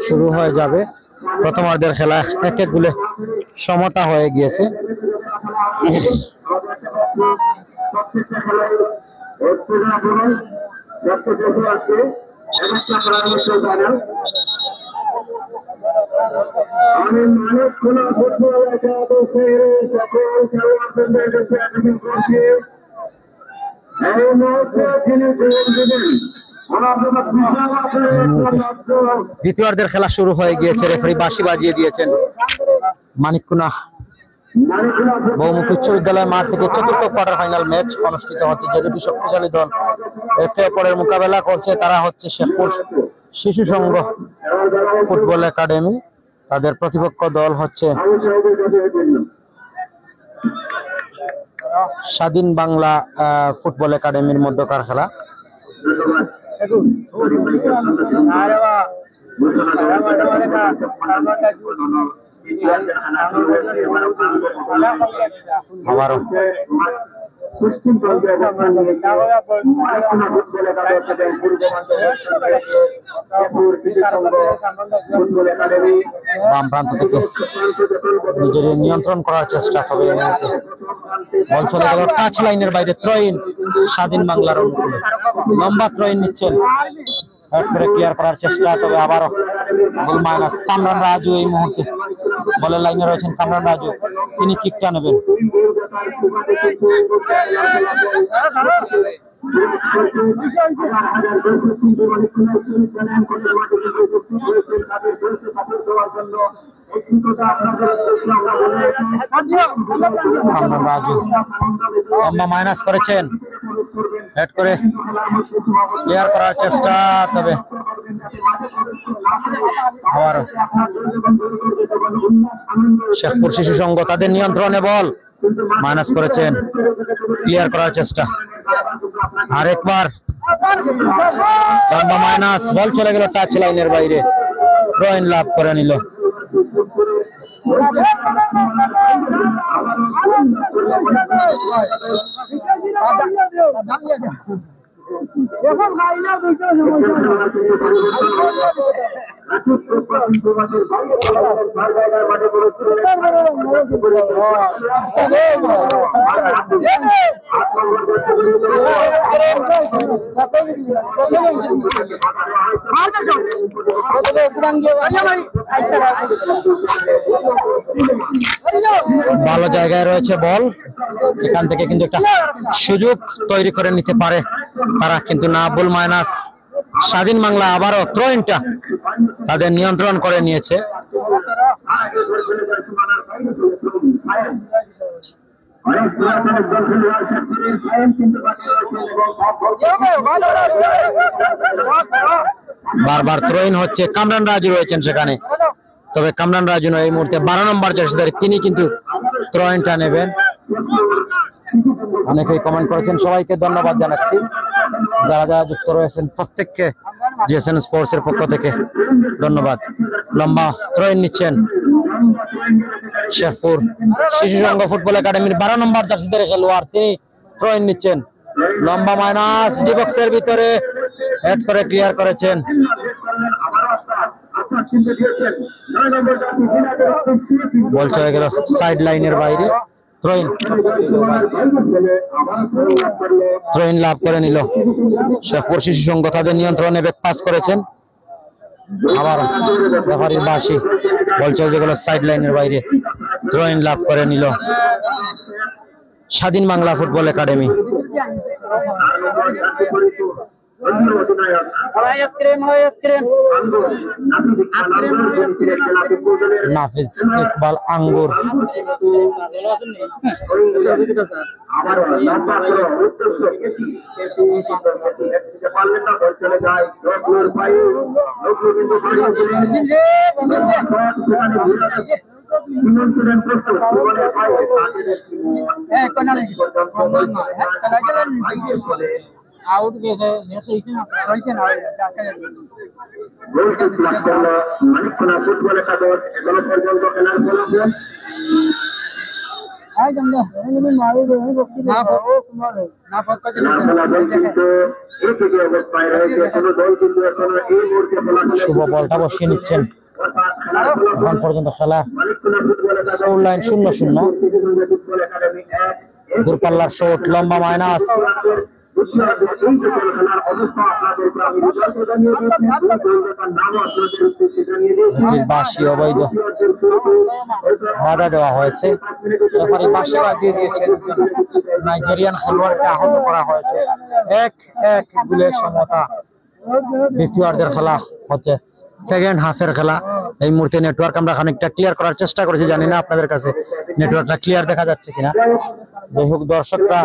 শুরু হয়ে যাবে। প্রথমার্ধের খেলা এক এক গোলে সমতা হয়ে গিয়েছে। আমি মানিককুনা ফুটবল একাদশের সকল খেলোয়াড়দের কাছে আবেদন করছি, এই মুহূর্তে যিনি গোল দিবেন দ্বিতীয়ার্ধের খেলা শুরু হয়ে গিয়েছে। রেফারি বাঁশি বাজিয়ে দিয়েছেন। মানিককুনা বহুমুখী উচ্চ বিদ্যালয় মাঠ থেকে চতুর্থ কোয়ার্টার ফাইনাল ম্যাচ অনুষ্ঠিত হচ্ছে। যে দুটি শক্তিশালী দল একে অপরের মোকাবেলা করছে তারা হচ্ছে শেখপুর শিশু সংঘ ফুটবল একাডেমি, তাদের প্রতিপক্ষ দল হচ্ছে স্বাধীন বাংলা ফুটবল একাডেমির মধ্যকার খেলা। আবারও বাম প্রান্ত থেকে নিজের নিয়ন্ত্রণ করার চেষ্টা, তবে বল চলে গেল টাচ লাইনের বাইরে। ত্রয়ীন স্বাধীন বাংলার অনুকূলে লম্বা ত্রয়ীন নিচ্ছেন, ক্লিয়ার করার চেষ্টা, তবে আবারও গোল মাইনাস। কামরান রাজু এই মুহূর্তে বলের লাইনে রয়েছেন। কামরান রাজু তিনি কিকটা নেবেন, সফলতার সুবাদে কিন্তু হাজার দর্শক কিন্তু অনেকক্ষণ মাঠে কিন্তু উপস্থিত হয়েছেন তাদের দলকে সাপোর্ট দেওয়ার জন্য। একটি কথা আপনাদের উদ্দেশ্যে আমরা বলে লম্বা মাইনাস করেছেন, হেড করে ক্লিয়ার করার চেষ্টা, তবে আবার শেখপুর শিশু সংঘ তাদের নিয়ন্ত্রণে বল মাইনাস করেছেন, ক্লিয়ার করার চেষ্টা, আরেকবার লম্বা মাইনাস, বল চলে গেল টাচ লাইনের বাইরে, পয়েন্ট লাভ করে নিল। ভালো জায়গায় রয়েছে বল, এখান থেকে কিন্তু একটা সুযোগ তৈরি করে নিতে পারে তারা, কিন্তু না, বল মাইনাস। স্বাধীন বাংলা আবারও থ্রো-ইনটা তাদের নিয়ন্ত্রণ করে নিয়েছে। বারবার থ্রো-ইন হচ্ছে, কামরান রাজু রয়েছেন সেখানে, তবে কামরান রাজু এই মুহূর্তে 12 নম্বর জার্সিধারী, তিনি কিন্তু থ্রো-ইনটা নেবেন। অনেকেই কমেন্ট করেছেন, সবাইকে ধন্যবাদ জানাচ্ছি, যারা যারা যুক্ত রয়েছেন প্রত্যেককে জিএসএন স্পোর্টস এর পক্ষ থেকে ধন্যবাদ। লম্বা থ্রো-ইন নিচ্ছেন শেখপুর শিশু সংঘ ফুটবল একাডেমির 12 নম্বর জার্সিধারী খেলোয়াড়, তিনি থ্রো-ইন নিচ্ছেন, লম্বা মাইনাস, ডি বক্সের ভিতরে হেড করে ক্লিয়ার করেছেন। বল চলে গেল সাইড লাইনের বাইরে, থ্রো-ইন লাভ করে নিল শেখপুর শিশু সংঘ, তাদের নিয়ন্ত্রণে ব্যাক পাস করেছেন, আবার রেফারির বাঁশি, বল চলে গেল সাইড লাইনের বাইরে, থ্রো-ইন লাভ করে নিল স্বাধীন বাংলা ফুটবল একাডেমি। নাফিজ ইকবাল আঙ্গুর আউট গেছে মানিকখোলা ফুটবল একাদশ এখনো পর্যন্ত খেলার ফলাফল শুভ বলটা বসিয়ে নিচ্ছেন, এখন পর্যন্ত খেলা স্কোর লাইন 0-0, দূরপাল্লার শট, লম্বা মাইনাস, বাঁশি অবৈধ, বাধা দেওয়া হয়েছে, রেফারি বাঁশি বাজিয়ে দিয়েছেন, নাইজেরিয়ান খেলোয়াড়কে আহত করা হয়েছে। 1-1 গোলের সমতা, দ্বিতীয়ার্ধের খেলা হচ্ছে, সেকেন্ড হাফের খেলা। এই মুহূর্তে নেটওয়ার্ক আমরা খানিকটা ক্লিয়ার করার চেষ্টা করেছি, জানি না আপনাদের কাছে নেটওয়ার্কটা ক্লিয়ার দেখা যাচ্ছে কিনা। যাই হোক, দর্শকরা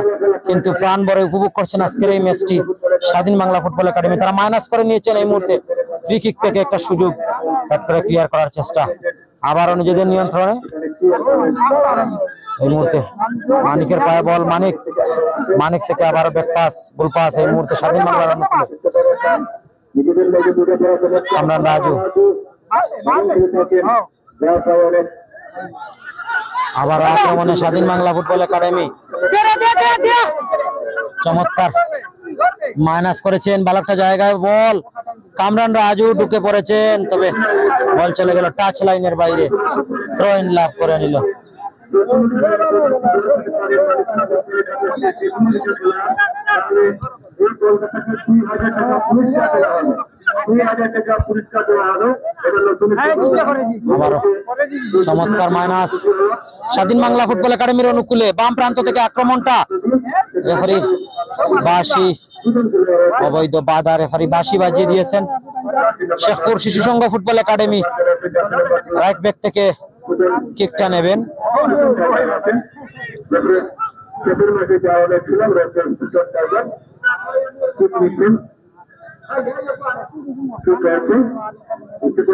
কিন্তু প্রাণ ভরে উপভোগ করছেন আজকের এই ম্যাচটি। স্বাধীন বাংলা ফুটবল একাডেমি তারা মাইনাস করে নিয়েছেন এই মুহূর্তে, ফ্রি কিক থেকে একটা সুযোগ ক্লিয়ার করার চেষ্টা, আবারও নিজেদের নিয়ন্ত্রণে। এই মুহূর্তে মানিকের পায়ে বল, মানিক থেকে আবারও ব্যাক পাস, গোল পাস, এই মুহূর্তে স্বাধীন বাংলার কামরান রাজু, আবার আক্রমণে স্বাধীন বাংলা ফুটবল একাডেমি, চমৎকার মাইনাস করেছেন, ভালো একটা জায়গায় বল, কামরান রাজু ঢুকে পড়েছেন, তবে বল চলে গেল টাচ লাইনের বাইরে, থ্রো-ইন লাভ করে নিল। এই কলকাতাকে 2000 টাকা পুরস্কার দেওয়া হলো। 2000 টাকা পুরস্কার দেওয়া হলো। এটা নতুন আবারও চমৎকার মাইনাস স্বাধীন বাংলা ফুটবল একাডেমির অনুকূলে বাম প্রান্ত থেকে আক্রমণটা রেফারি বাঁশি অবৈধ বাধা রেফারি বাঁশি বাজিয়ে দিয়েছেন শেখপুর শিশু সংঘ ফুটবল একাডেমি রাইট ব্যাক থেকে কিকটা নেবেন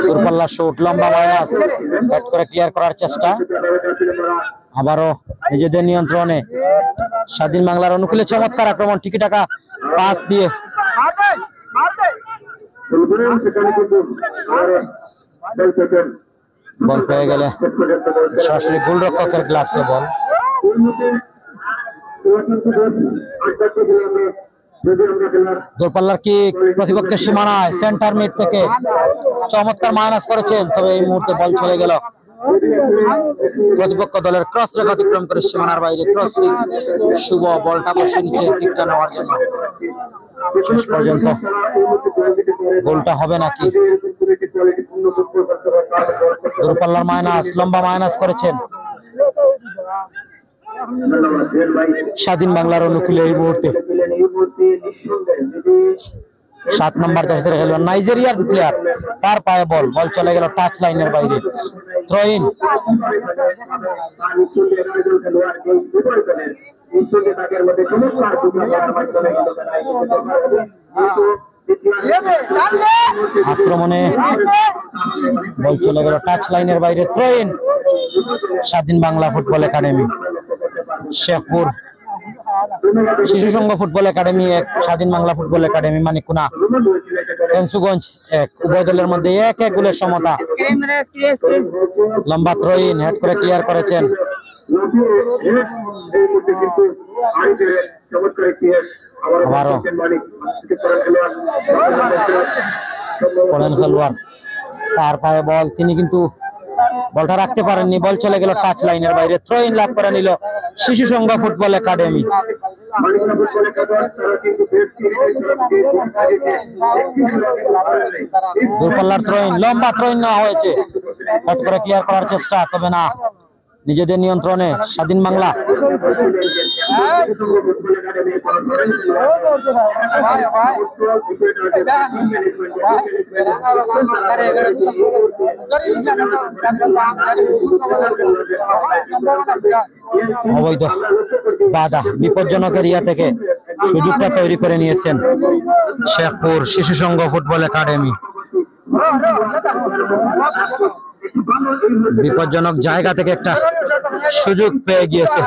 দূরপাল্লার শুট লম্বা মাইনাস ব্যাট করে ক্লিয়ার করার চেষ্টা আবারও নিজেদের নিয়ন্ত্রণে স্বাধীন বাংলার অনুকূলে চমৎকার আক্রমণ টিকি টাকা পাস দিয়ে বল পেয়ে গেলে সরাসরি গোলরক্ষকের গ্লাভসে বল দূরপাল্লার কিক প্রতিপক্ষের সীমানায় সেন্টার মিড থেকে চমৎকার মাইনাস করেছেন তবে এই মুহূর্তে বল চলে গেল প্রতিপক্ষ দলের ক্রস রেখা অতিক্রম করে সীমানার বাইরে ক্রস কিক শুভ বলটা বসে নিচে কিকটা নেওয়ার জন্য শেষ পর্যন্ত গোলটা হবে নাকি দূরপাল্লার মাইনাস লম্বা মাইনাস করেছেন স্বাধীন বাংলার অনুকূলে এই মুহূর্তে 7 নম্বর জার্সিতে খেলোয়াড় নাইজেরিয়ার প্লেয়ার তার পায়ে বল বল চলে গেল টাচ লাইনের বাইরে থ্রো ইন আক্রমণে বল চলে গেল টাচ লাইনের বাইরে থ্রো ইন স্বাধীন বাংলা ফুটবল একাডেমি শেখপুর শিশু সংঘ ফুটবল একাডেমি 1 স্বাধীন বাংলা ফুটবল একাডেমি মানিককুনা এনসুগঞ্জ 1 উভয় দলের মধ্যে 1-1 গোলের সমতা লম্বা থ্রো ইন হেড করে ক্লিয়ার করেছেন আবারও খেলোয়াড় তার পায়ে বল তিনি কিন্তু বলটা রাখতে পারেননি বল চলে গেল টাচ লাইনের বাইরে থ্রো ইন লাভ করে নিল শিশু সংঘ ফুটবল একাডেমি দূরপাল্লার থ্রো ইন লম্বা থ্রো ইন নেওয়া হয়েছে হট করে ক্লিয়ার করার চেষ্টা তবে না নিজেদের নিয়ন্ত্রণে স্বাধীন বাংলা অবৈধ বাধা বিপজ্জনক এরিয়া থেকে সুযোগটা তৈরি করে নিয়েছেন শেখপুর শিশু সংঘ ফুটবল একাডেমি বিপজ্জনক জায়গা থেকে একটা সুযোগ পেয়ে গিয়েছে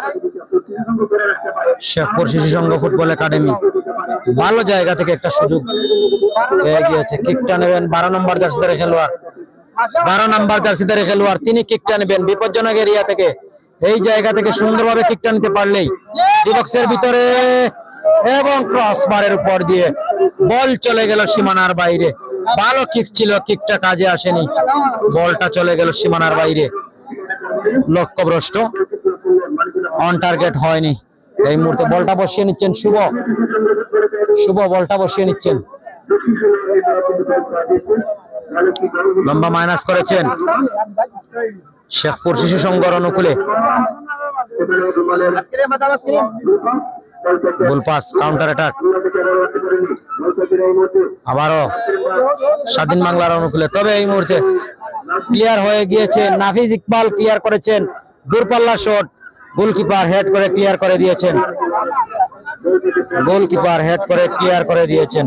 শেখপুর শিশু সংঘ ফুটবল একাডেমি ভালো জায়গা থেকে একটা সুযোগ পেয়ে গিয়েছে কিকটা নেবেন 12 নম্বর জার্সিদারে খেলোয়াড় 12 নম্বর জার্সিদারে খেলোয়াড় তিনি কিকটা নেবেন বিপজ্জনক এরিয়া থেকে এই জায়গা থেকে সুন্দরভাবে কিকটা নিতে পারলেই বক্সের ভিতরে এবং ক্রস বারের উপর দিয়ে বল চলে গেল সীমানার বাইরে ভালো কিক ছিল কিকটা কাজে আসেনি বলটা চলে গেল সীমানার বাইরে লক্ষ্যভ্রষ্ট অন টার্গেট হয়নি এই মুহূর্তে বলটা বসিয়ে নিচ্ছেন শুভ বলটা বসিয়ে নিচ্ছেন লম্বা মাইনাস করেছেন শেখপুর শিশু সংঘর অনুকূলে গোল পাস কাউন্টার অ্যাটাক আবারও স্বাধীন বাংলার অনুকূলে তবে এই মুহূর্তে ক্লিয়ার হয়ে গিয়েছে নাফিজ ইকবাল ক্লিয়ার করেছেন দূরপাল্লা শট গোলকিপার হেড করে ক্লিয়ার করে দিয়েছেন গোলকিপার হেড করে ক্লিয়ার করে দিয়েছেন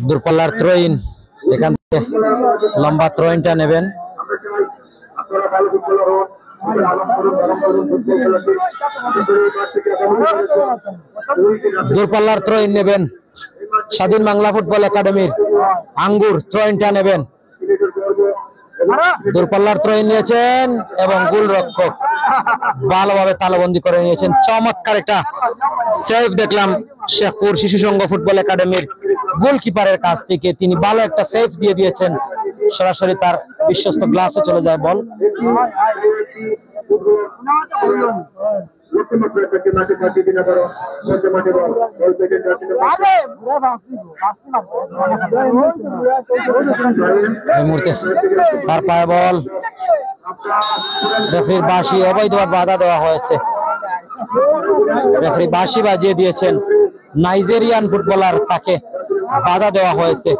দূরপাল্লার থ্রো ইন এখান থেকে লম্বা থ্রো ইনটা নেবেন দূরপাল্লার থ্রো ইন নেবেন স্বাধীন বাংলা ফুটবল একাডেমির আঙ্গুর থ্রো ইনটা নেবেন দূরপাল্লার ত্রয়ী নিয়েছেন এবং গোলরক্ষক ভালোভাবে তালবন্দি করে নিয়েছেন। চমৎকার একটা সেভ দেখলাম শেখপুর শিশু সংঘ ফুটবল একাডেমির গোলকিপারের কাছ থেকে। তিনি ভালো একটা সেভ দিয়ে দিয়েছেন, সরাসরি তার বিশ্বস্ত গ্লাভসে চলে যায় বল। এই মুহূর্তে তার পায়ে বল, রেফারির বাঁশি, অবৈধভাবে বাধা দেওয়া হয়েছে। রেফারি বাঁশি বাজিয়ে দিয়েছেন, নাইজেরিয়ান ফুটবলার, তাকে বাধা দেওয়া হয়েছে।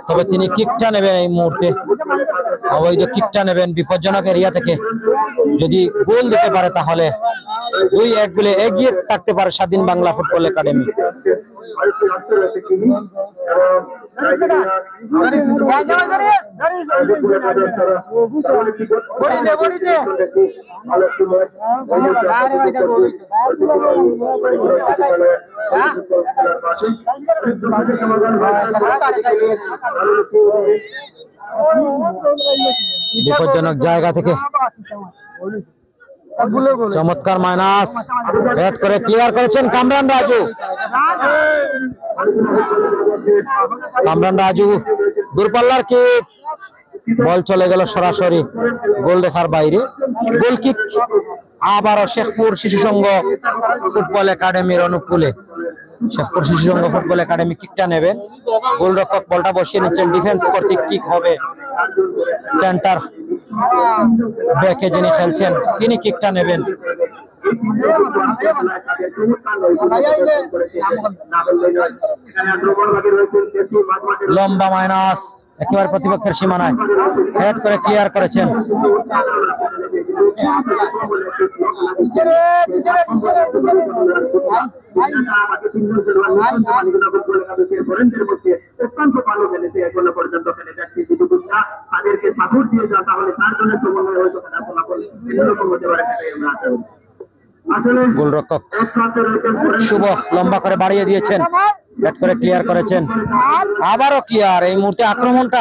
তবে তিনি কিকটা নেবেন, এই মুহূর্তে অবৈধ কিকটা নেবেন বিপজ্জনক এরিয়া থেকে। যদি গোল দিতে পারে তাহলে 2-1 গোলে এগিয়ে থাকতে পারে স্বাধীন বাংলা ফুটবল একাডেমি। বিপজ্জনক জায়গা থেকে চমৎকার মাইনাস, ব্যাট করে ক্লিয়ার করেছেন কামরান রাজু। কামরান রাজু দূরপাল্লার কিক, বল চলে গেল সরাসরি গোল রেখার বাইরে। গোল কিক আবারও শেখপুর শিশু সংঘ ফুটবল একাডেমির অনুকূলে। শেখপুর শিশু সংঘ ফুটবল একাডেমি কিকটা নেবেন, গোলরক্ষক বলটা বসিয়ে নিচ্ছেন, ডিফেন্স কর্তৃক কিক হবে। সেন্টার ব্যাকে যিনি খেলছেন তিনি কিকটা নেবেন। লম্বা মাইনাস, একেবারে প্রতিপক্ষের সীমানায় হেড করে ক্লিয়ার করেছেন। অত্যন্ত ভালো খেলেছে এখনো পর্যন্ত খেলে যাচ্ছে। যদি তাদেরকে সাপোর্ট দিয়ে যান তাহলে 4 জনের সমন্বয় হয়তো এরকম হতে পারে, সেটাই আমরা আশা করি। গোলরক্ষক শুভ লম্বা করে বাড়িয়ে দিয়েছেন, ব্যাট করে ক্লিয়ার করেছেন, আবারও ক্লিয়ার। এই মুহূর্তে আক্রমণটা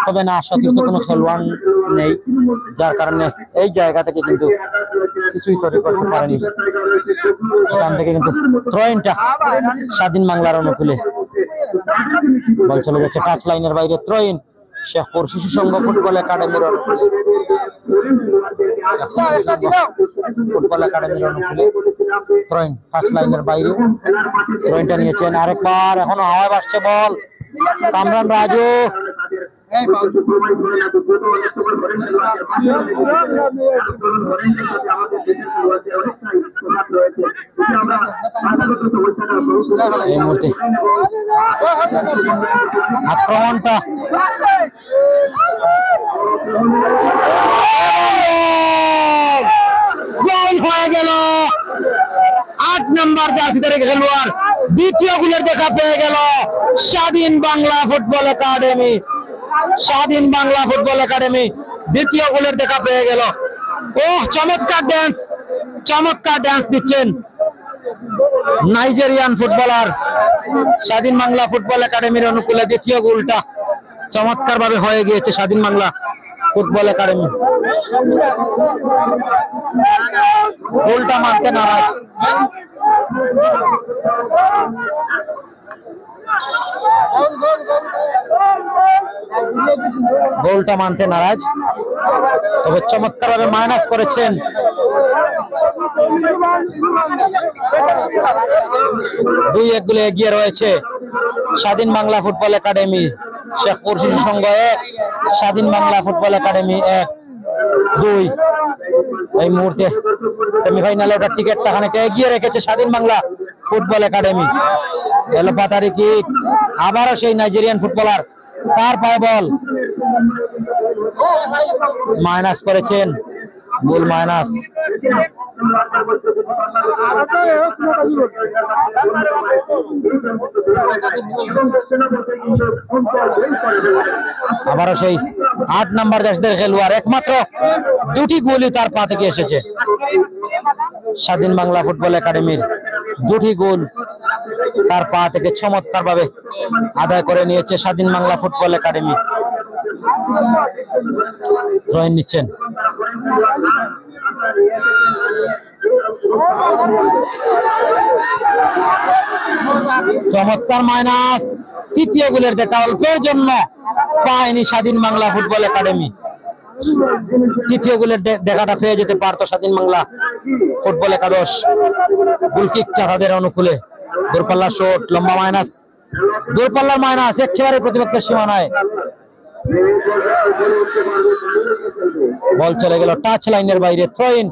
তবে না, সতীর্থ কোনো খেলোয়াড় নেই, যার কারণে এই জায়গা থেকে কিন্তু কিছুই তৈরি করতে পারেনি। এখান থেকে কিন্তু থ্রোইনটা স্বাধীন বাংলার অনুকূলে। বল চলে যাচ্ছে টাচ লাইনের বাইরে, থ্রোইন শেখপুর শিশু সংঘ ফুটবল একাডেমির অনুকূলে। ফুটবল একাডেমির অনুকূলে থ্রোইন টাচ লাইনের বাইরে, থ্রোইনটা নিয়েছেন আরেকবার, এখনো হাওয়ায় ভাসছে বল। কামরান রাজু এই মুহূর্তে আক্রমণটা গোল হয়ে গেল। 8 নম্বর জার্সি ধরে খেলোয়াড় দ্বিতীয় গোলের দেখা পেয়ে গেল স্বাধীন বাংলা ফুটবল একাডেমি। স্বাধীন বাংলা ফুটবল একাডেমি দ্বিতীয় গোলের দেখা পেয়ে গেল। ওহ, চমৎকার ড্যান্স, চমৎকার ড্যান্স দিচ্ছেন নাইজেরিয়ান ফুটবলার। স্বাধীন বাংলা ফুটবল একাডেমির অনুকূলে দ্বিতীয় গোলটা চমৎকার ভাবে হয়ে গিয়েছে স্বাধীন বাংলা ফুটবল একাডেমি। গোলটা মানতে নারাজ। গোলটা মানতে নারাজ, তবে চমৎকার ভাবে মাইনাস করেছেন। 2-1 গোলে এগিয়ে রয়েছে স্বাধীন বাংলা ফুটবল একাডেমি। শেখপুর শিশু সংঘ 1, স্বাধীন বাংলা ফুটবল একাডেমি 1-2। এই মুহূর্তে সেমিফাইনালে ওটার টিকিটটা খানিকটা এগিয়ে রেখেছে স্বাধীন বাংলা ফুটবল একাডেমি। এলো পাতারি কিক, আবারও সেই নাইজেরিয়ান ফুটবলার, তার পায়ে বল, মাইনাস করেছেন, গোল মাইনাস। আবারও সেই 8 নম্বর জার্সিদের খেলোয়াড়, একমাত্র 2টি গোলই তার পা থেকে এসেছে। স্বাধীন বাংলা ফুটবল একাডেমির 2টি গোল তার পা থেকে চমৎকার ভাবে আদায় করে নিয়েছে স্বাধীন বাংলা ফুটবল একাডেমি। থ্রোইন নিচ্ছেন। চমৎকার মাইনাস, তৃতীয় গোলের দেখা অল্পের জন্য পায়নি স্বাধীন বাংলা ফুটবল একাডেমি। তৃতীয় গোলের দেখাটা পেয়ে যেতে পারতো স্বাধীন বাংলা ফুটবল একাদশ। গোলকিকটা তাদের অনুকূলে, দূরপাল্লার শট, লম্বা মাইনাস, দূরপাল্লার মাইনাস একেবারে প্রতিপক্ষের সীমানায়। বল চলে গেল টাচ লাইনের বাইরে, থ্রোইন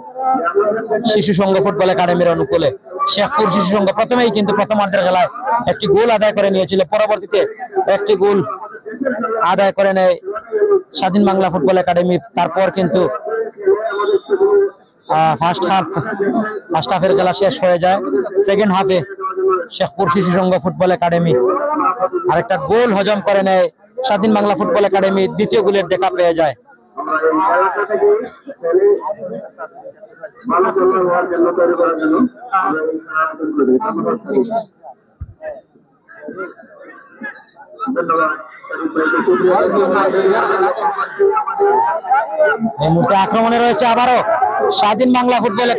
শিশু সংঘ ফুটবল একাডেমির অনুকূলে। শেখপুর শিশু সংঘ প্রথমেই কিন্তু প্রথমার্ধের খেলায় একটি গোল আদায় করে নিয়েছিল, পরবর্তীতে একটি গোল আদায় করে নেয় স্বাধীন বাংলা ফুটবল একাডেমি। তারপর কিন্তু ফার্স্ট হাফের খেলা শেষ হয়ে যায়। সেকেন্ড হাফে শেখপুর শিশু সংঘ ফুটবল একাডেমি আরেকটা গোল হজম করে নেয় স্বাধীন বাংলা ফুটবল একাডেমি, দ্বিতীয় গোলের দেখা পেয়ে যায়। এই মুহূর্তে আক্রমণে রয়েছে আবারও স্বাধীন বাংলা ফুটবল।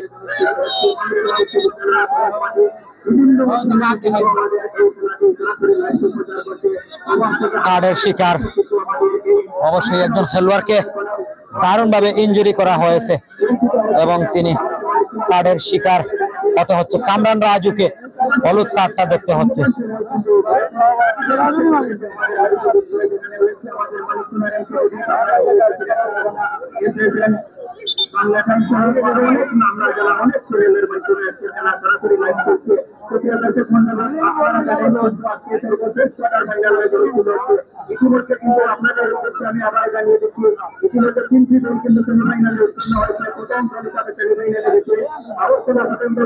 কার্ডের শিকার অবশ্যই একজন খেলোয়াড়কে দারুণ ভাবে ইনজুরি করা হয়েছে এবং তিনি কার্ডের শিকার হতে হচ্ছে। কামরান রাজুকে হলুদ কার্ডটা দেখতে হচ্ছে। ইতিমধ্যে কিন্তু আপনাদের আমি আবার জানিয়ে দিচ্ছি, ইতিমধ্যে 3টি দল কিন্তু সেমিফাইনালে উত্তীর্ণ হয়েছে। প্রথম দল হিসাবে সেমিফাইনালে গেছে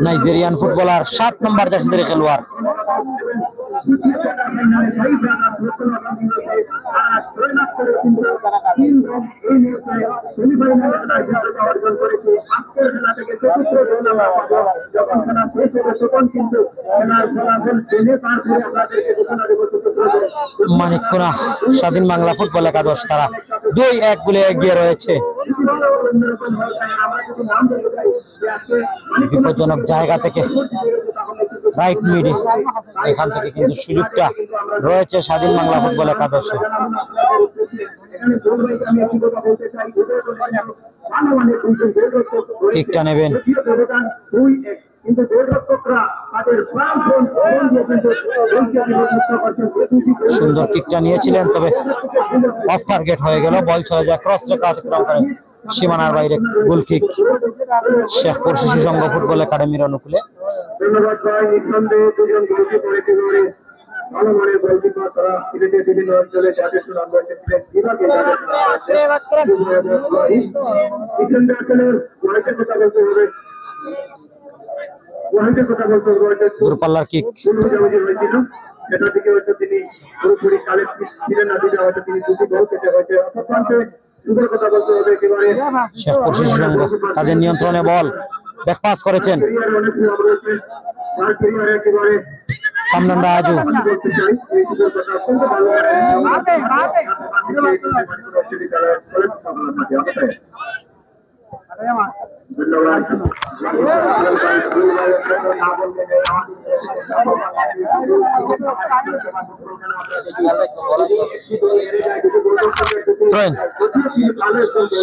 নাইজেরিয়ান ফুটবলার 7 নম্বর জার্সির খেলোয়াড়। মানিককুনা স্বাধীন বাংলা ফুটবল একাদশ তারা 2-1 গোলে এগিয়ে রয়েছে। বিপজ্জনক জায়গা থেকে রাইট মিডে, এখান থেকে কিন্তু সুযোগটা রয়েছে স্বাধীন বাংলা ফুটবল একাদশে। কিকটা নেবেন, সুন্দর কিকটা নিয়েছিলেন, তবে অফ টার্গেট হয়ে গেল। বল চলে যায় ক্রস রেখা অতিক্রম করে সীমানার বাইরে। গোল কিক শেখপুর শিশু সংঘ ফুটবল একাডেমির অনুকূলে। দূরপাল্লার কিক, যেটা থেকে হয়তো তিনি পুরোপুরি কালেক্ট ছিলেন না, দিলে হয়তো তিনি দুটি গোল পেতে হয়েছে। কথা বলতে হবে একেবারে শেখপুর শিশু সংঘ তাদের নিয়ন্ত্রণে বল ব্যাক পাস করেছেন কামরান রাজু।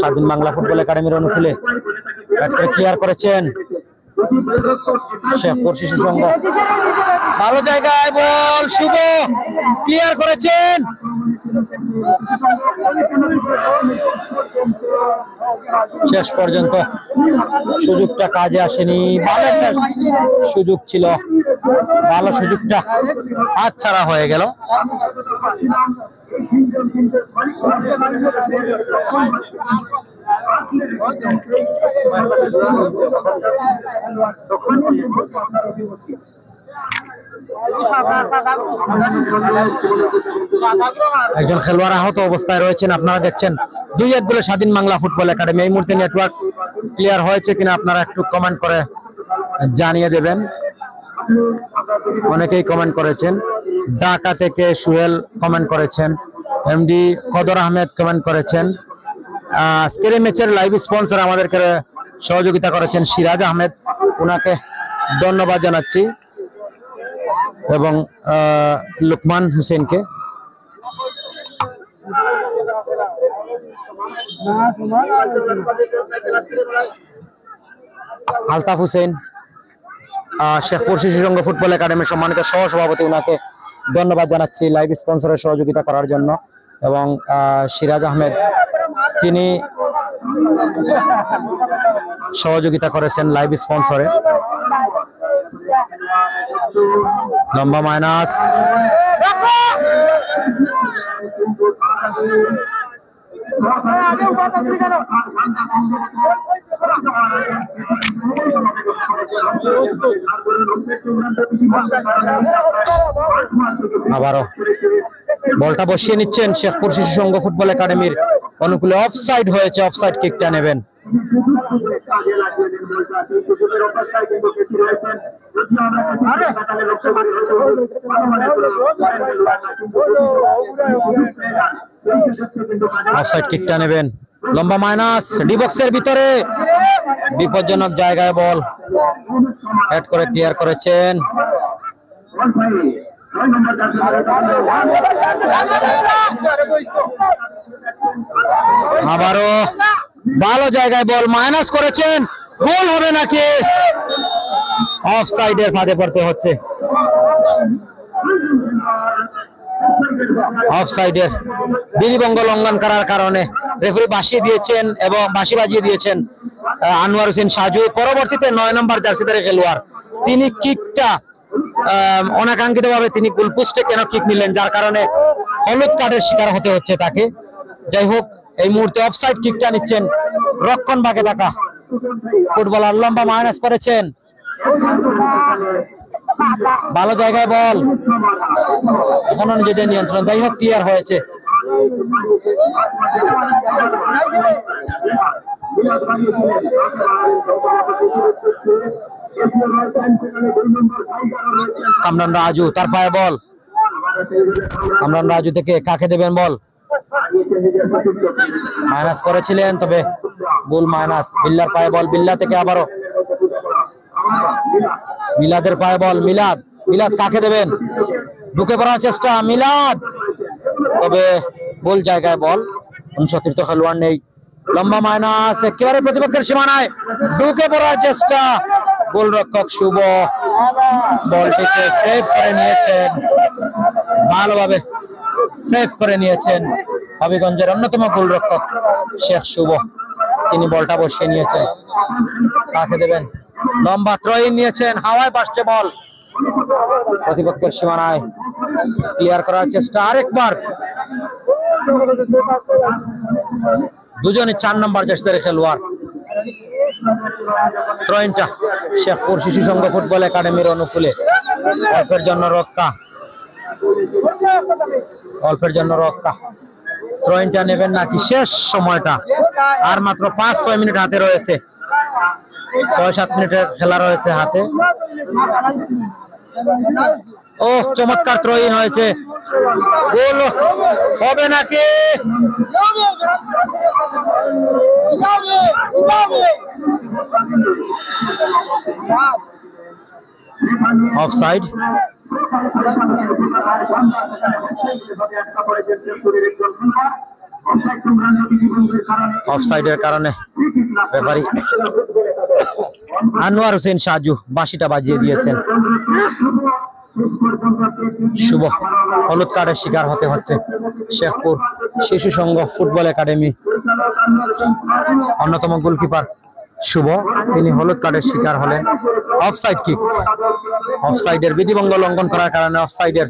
স্বাধীন বাংলা ফুটবল একাডেমির অনুকূলে ক্লিয়ার করেছেন শেখপুর শিশু সংঘ। ভালো জায়গায় বল, শুভ ক্লিয়ার করেছেন। শেষ পর্যন্ত সুযোগটা কাজে আসেনি। ভালো একটা সুযোগ ছিল, ভালো সুযোগটা হাতছাড়া হয়ে গেল। একজন খেলোয়াড় আহত অবস্থায় রয়েছেন, আপনারা দেখছেন। 2-1 গোলে স্বাধীন বাংলা ফুটবল একাডেমি। এই মুহূর্তে নেটওয়ার্ক ক্লিয়ার হয়েছে কিনা আপনারা একটু কমেন্ট করে জানিয়ে দেবেন। অনেকেই কমেন্ট করেছেন। ঢাকা থেকে সুহেল কমেন্ট করেছেন, এমডি কদর আহমেদ কমেন্ট করেছেন, আজকের এই ম্যাচের লাইভ স্পন্সর আমাদেরকে সহযোগিতা করেছেন সিরাজ আহমেদ, ওনাকে ধন্যবাদ জানাচ্ছি, এবং লুকমান হোসেনকে। আলতাফ হোসেন, শেখপুর শিশু সংঘ ফুটবল একাডেমির সম্মানিত সহ সভাপতি, ওনাকে ধন্যবাদ জানাচ্ছি লাইভ স্পন্সরের সহযোগিতা করার জন্য, এবং সিরাজ আহমেদ তিনি সহযোগিতা করেছেন লাইভ স্পন্সরে। লম্বা মাইনাস, আবারও বলটা বসিয়ে নিচ্ছেন শেখপুর শিশু সংঘ ফুটবল একাডেমির অনুকূলে। অফসাইড হয়েছে, অফসাইড কিকটা নেবেন। অফসাইড কিকটা নেবেন। লম্বা মাইনাস, ডি বক্সের ভিতরে, বিপজ্জনক জায়গায় বল হেড করে ক্লিয়ার করেছেন। আবারও ভালো জায়গায় বল মাইনাস করেছেন, গোল হবে নাকি? অফসাইডের ফাঁদে পড়তে হচ্ছে। অফসাইডের বিধিভঙ্গ লঙ্ঘন করার কারণে রেফারি বাঁশি দিয়েছেন এবং বাঁশি বাজিয়ে দিয়েছেন আনোয়ার হোসেন সাজু। পরবর্তীতে 9 নম্বর জার্সিধারী খেলোয়াড় তিনি কিকটা অনাকাঙ্ক্ষিত ভাবে তিনি গোলপোস্টে কেন কিক নিলেন, যার কারণে হলুদ কার্ডের শিকার হতে হচ্ছে তাকে। যাই হোক, এই মুহূর্তে অফসাইড কিকটা নিচ্ছেন রক্ষণ ভাগে থাকা ফুটবলার। লম্বা মাইনাস করেছেন, ভালো জায়গায় বল, এখনো নিজেদের নিয়ন্ত্রণ। যাই হোক, ক্লিয়ার হয়েছে। কামরান রাজু, তার পায়ে বল। কামরান রাজু থেকে কাকে দেবেন বল? মাইনাস করেছিলেন, তবে গোল মাইনাস। বিল্লার পায়ে বল, বিল্লা থেকে আবারও মিলাদের পায়ে বল। মিলাদ, মিলাদ কাকে দেবেন? ঢুকে পড়ার চেষ্টা মিলাদ, তবে গোল জায়গায় বল। অনুসত্রিত খেলোয়াড় নেই। লম্বা মাইনাস, একেবারে প্রতিপক্ষের সীমানায় ঢুকে পড়ার চেষ্টা। গোলরক্ষক শুভ বলটিকে সেভ করে নিয়েছেন, ভালোভাবে সেভ করে নিয়েছেন হবিগঞ্জের অন্যতম গোলরক্ষক শেখ শুভ। তিনি বলটা বসিয়ে নিয়েছেন। কাকে দেবেন? লম্বা থ্রোইন নিয়েছেন, হাওয়ায় ভাসছে বল, প্রতিপক্ষের সীমানায় ক্লিয়ার করার চেষ্টা। আরেকবার দুজনে 4 নম্বর জার্সিধারী খেলোয়াড়। থ্রোইনটা শেখপুর শিশু সংঘ ফুটবল একাডেমির অনুকূলে। অল্পের জন্য রক্ষা, অল্পের জন্য রক্ষা। থ্রোইনটা নেবেন নাকি? শেষ সময়টা, আর মাত্র 5-6 মিনিট হাতে রয়েছে। 6-7 মিনিটের খেলা রয়েছে হাতে। ও চমৎকার থ্রোইন হয়েছে, গোল হবে নাকি? অফসাইড। অফসাইডের কারণে রেফারি আনোয়ার হোসেন সাজু বাঁশিটা বাজিয়ে দিয়েছেন। শুভ হলুদ কার্ডের শিকার হতে হচ্ছে শেখপুর শিশু সংঘ ফুটবল একাডেমি অন্যতম গোলকিপার শুভ, তিনি হলুদ কার্ডের শিকার হলেন। অফসাইড কিক, অফসাইডের বিধিভঙ্গ লঙ্ঘন করার কারণে অফসাইডের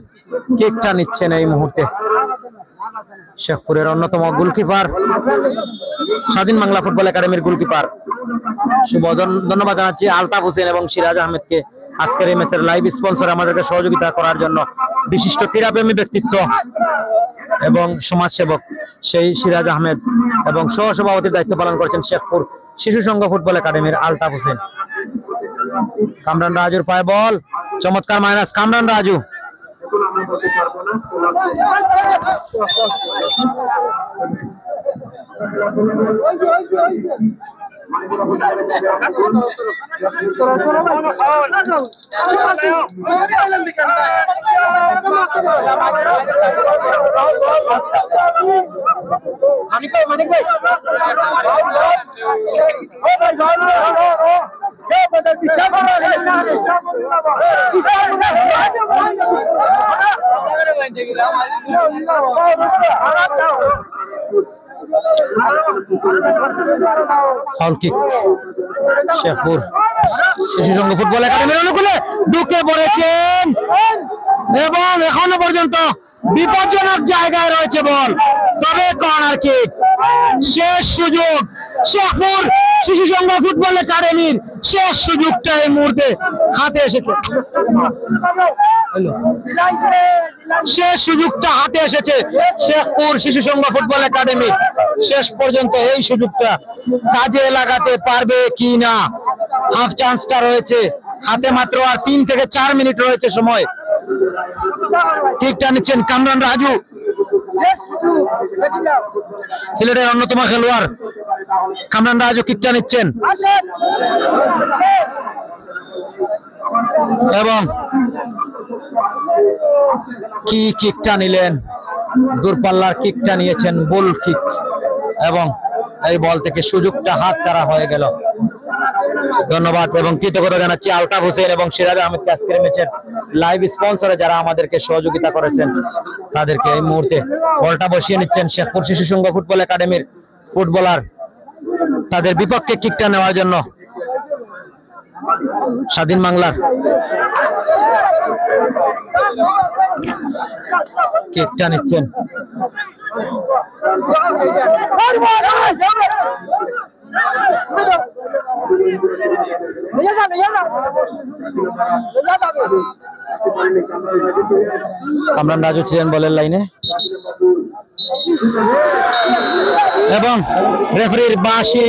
কিকটা নিচ্ছেন এই মুহূর্তে শেখপুরের অন্যতম গোলকিপার, স্বাধীন বাংলা ফুটবল একাডেমির গোলকিপার শুভ। ধন্যবাদ জানাচ্ছি আলতাফ হোসেন এবং সিরাজ আহমেদকে আজকের এই ম্যাচের লাইভ স্পন্সর আমাদেরকে সহযোগিতা করার জন্য। বিশিষ্ট ক্রীড়াপ্রেমী ব্যক্তিত্ব এবং সমাজসেবক সেই সিরাজ আহমেদ এবং সহসভাপতির দায়িত্ব পালন করেছেন শেখপুর শিশু সংঘ ফুটবল একাডেমির আলতাফ হোসেন। কামরান রাজুর পায়ে বল, চমৎকার minus. Kamran Raju foul kick Shekhpur শিশু সংঘ ফুটবল একাডেমির অনুকূলে ঢুকে পড়েছেন এবং এখনো পর্যন্ত বিপজ্জনক জায়গায় রয়েছে বল, তবে কর্নার কিক। শেষ সুযোগ শেখপুর শিশু সংঘ ফুটবল একাডেমির শেষ সুযোগটা এই মুহূর্তে হাতে এসেছে। শেষ সুযোগটা হাতে এসেছে শেখপুর শিশু সংঘ ফুটবল একাডেমি। শেষ পর্যন্ত এই সুযোগটা কাজে লাগাতে পারবে কি না, হাফ চান্সটা রয়েছে হাতে, মাত্র আর 3 থেকে 4 মিনিট রয়েছে সময়। কিকটা নিচ্ছেন কামরান রাজু, সিলেটের অন্যতম খেলোয়াড় কামরান রাজু কিকটা নিচ্ছেন এবং কি কিকটা নিলেন, দূরপাল্লার কিকটা নিয়েছেন, বুল কিক, এবং এই বল থেকে সুযোগটা হাতছাড়া হয়ে গেল। ধন্যবাদ এবং কৃতজ্ঞতা জানাচ্ছি আলতাফ হোসেন এবং সিরাজ আহমেদকে আজকের ম্যাচের লাইভ স্পন্সরে যারা আমাদেরকে সহযোগিতা করেছেন তাদেরকে। এই মুহূর্তে বলটা বসিয়ে নিচ্ছেন শেখপুর শিশু সংঘ ফুটবল একাডেমির ফুটবলার তাদের বিপক্ষে কিকটা নেওয়ার জন্য স্বাধীন বাংলার কিকটা নিচ্ছেন। কামরান রাজু ছিলেন বলের লাইনে এবং রেফারির বাঁশি,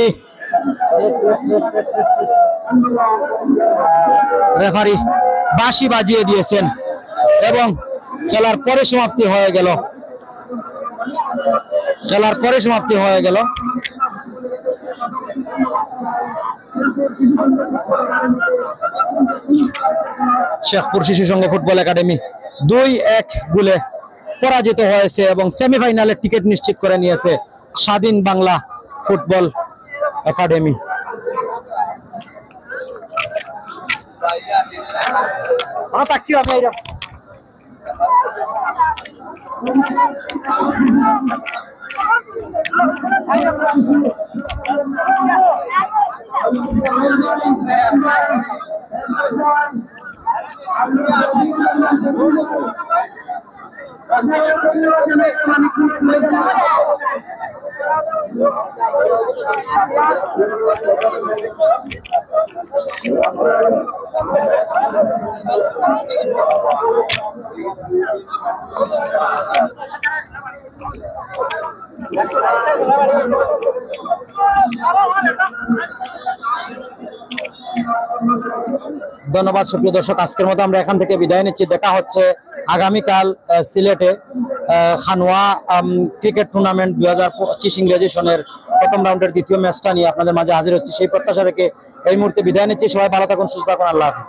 রেফারি বাঁশি বাজিয়ে দিয়েছেন এবং খেলার পরে সমাপ্তি হয়ে গেল। শেখপুর শিশু সংঘ ফুটবল একাডেমি 2-1 গোলে পরাজিত হয়েছে এবং সেমিফাইনালের টিকিট নিশ্চিত করে নিয়েছে স্বাধীন বাংলা ফুটবল একাডেমি। ধন্যবাদ সুপ্রিয় দর্শক, আজকের মতো আমরা এখান থেকে বিদায় নিচ্ছি। দেখা হচ্ছে আগামীকাল সিলেটে খানোয়া ক্রিকেট টুর্নামেন্ট 2025 ইংরেজি সনের প্রথম রাউন্ডের দ্বিতীয় ম্যাচটা নিয়ে আপনাদের মাঝে হাজির হচ্ছি। সেই প্রত্যাশা রেখে এই মুহূর্তে বিদায় নিচ্ছি। সবাই ভালো থাকুন, সুস্থ থাকুন, আল্লাহ হাফেজ।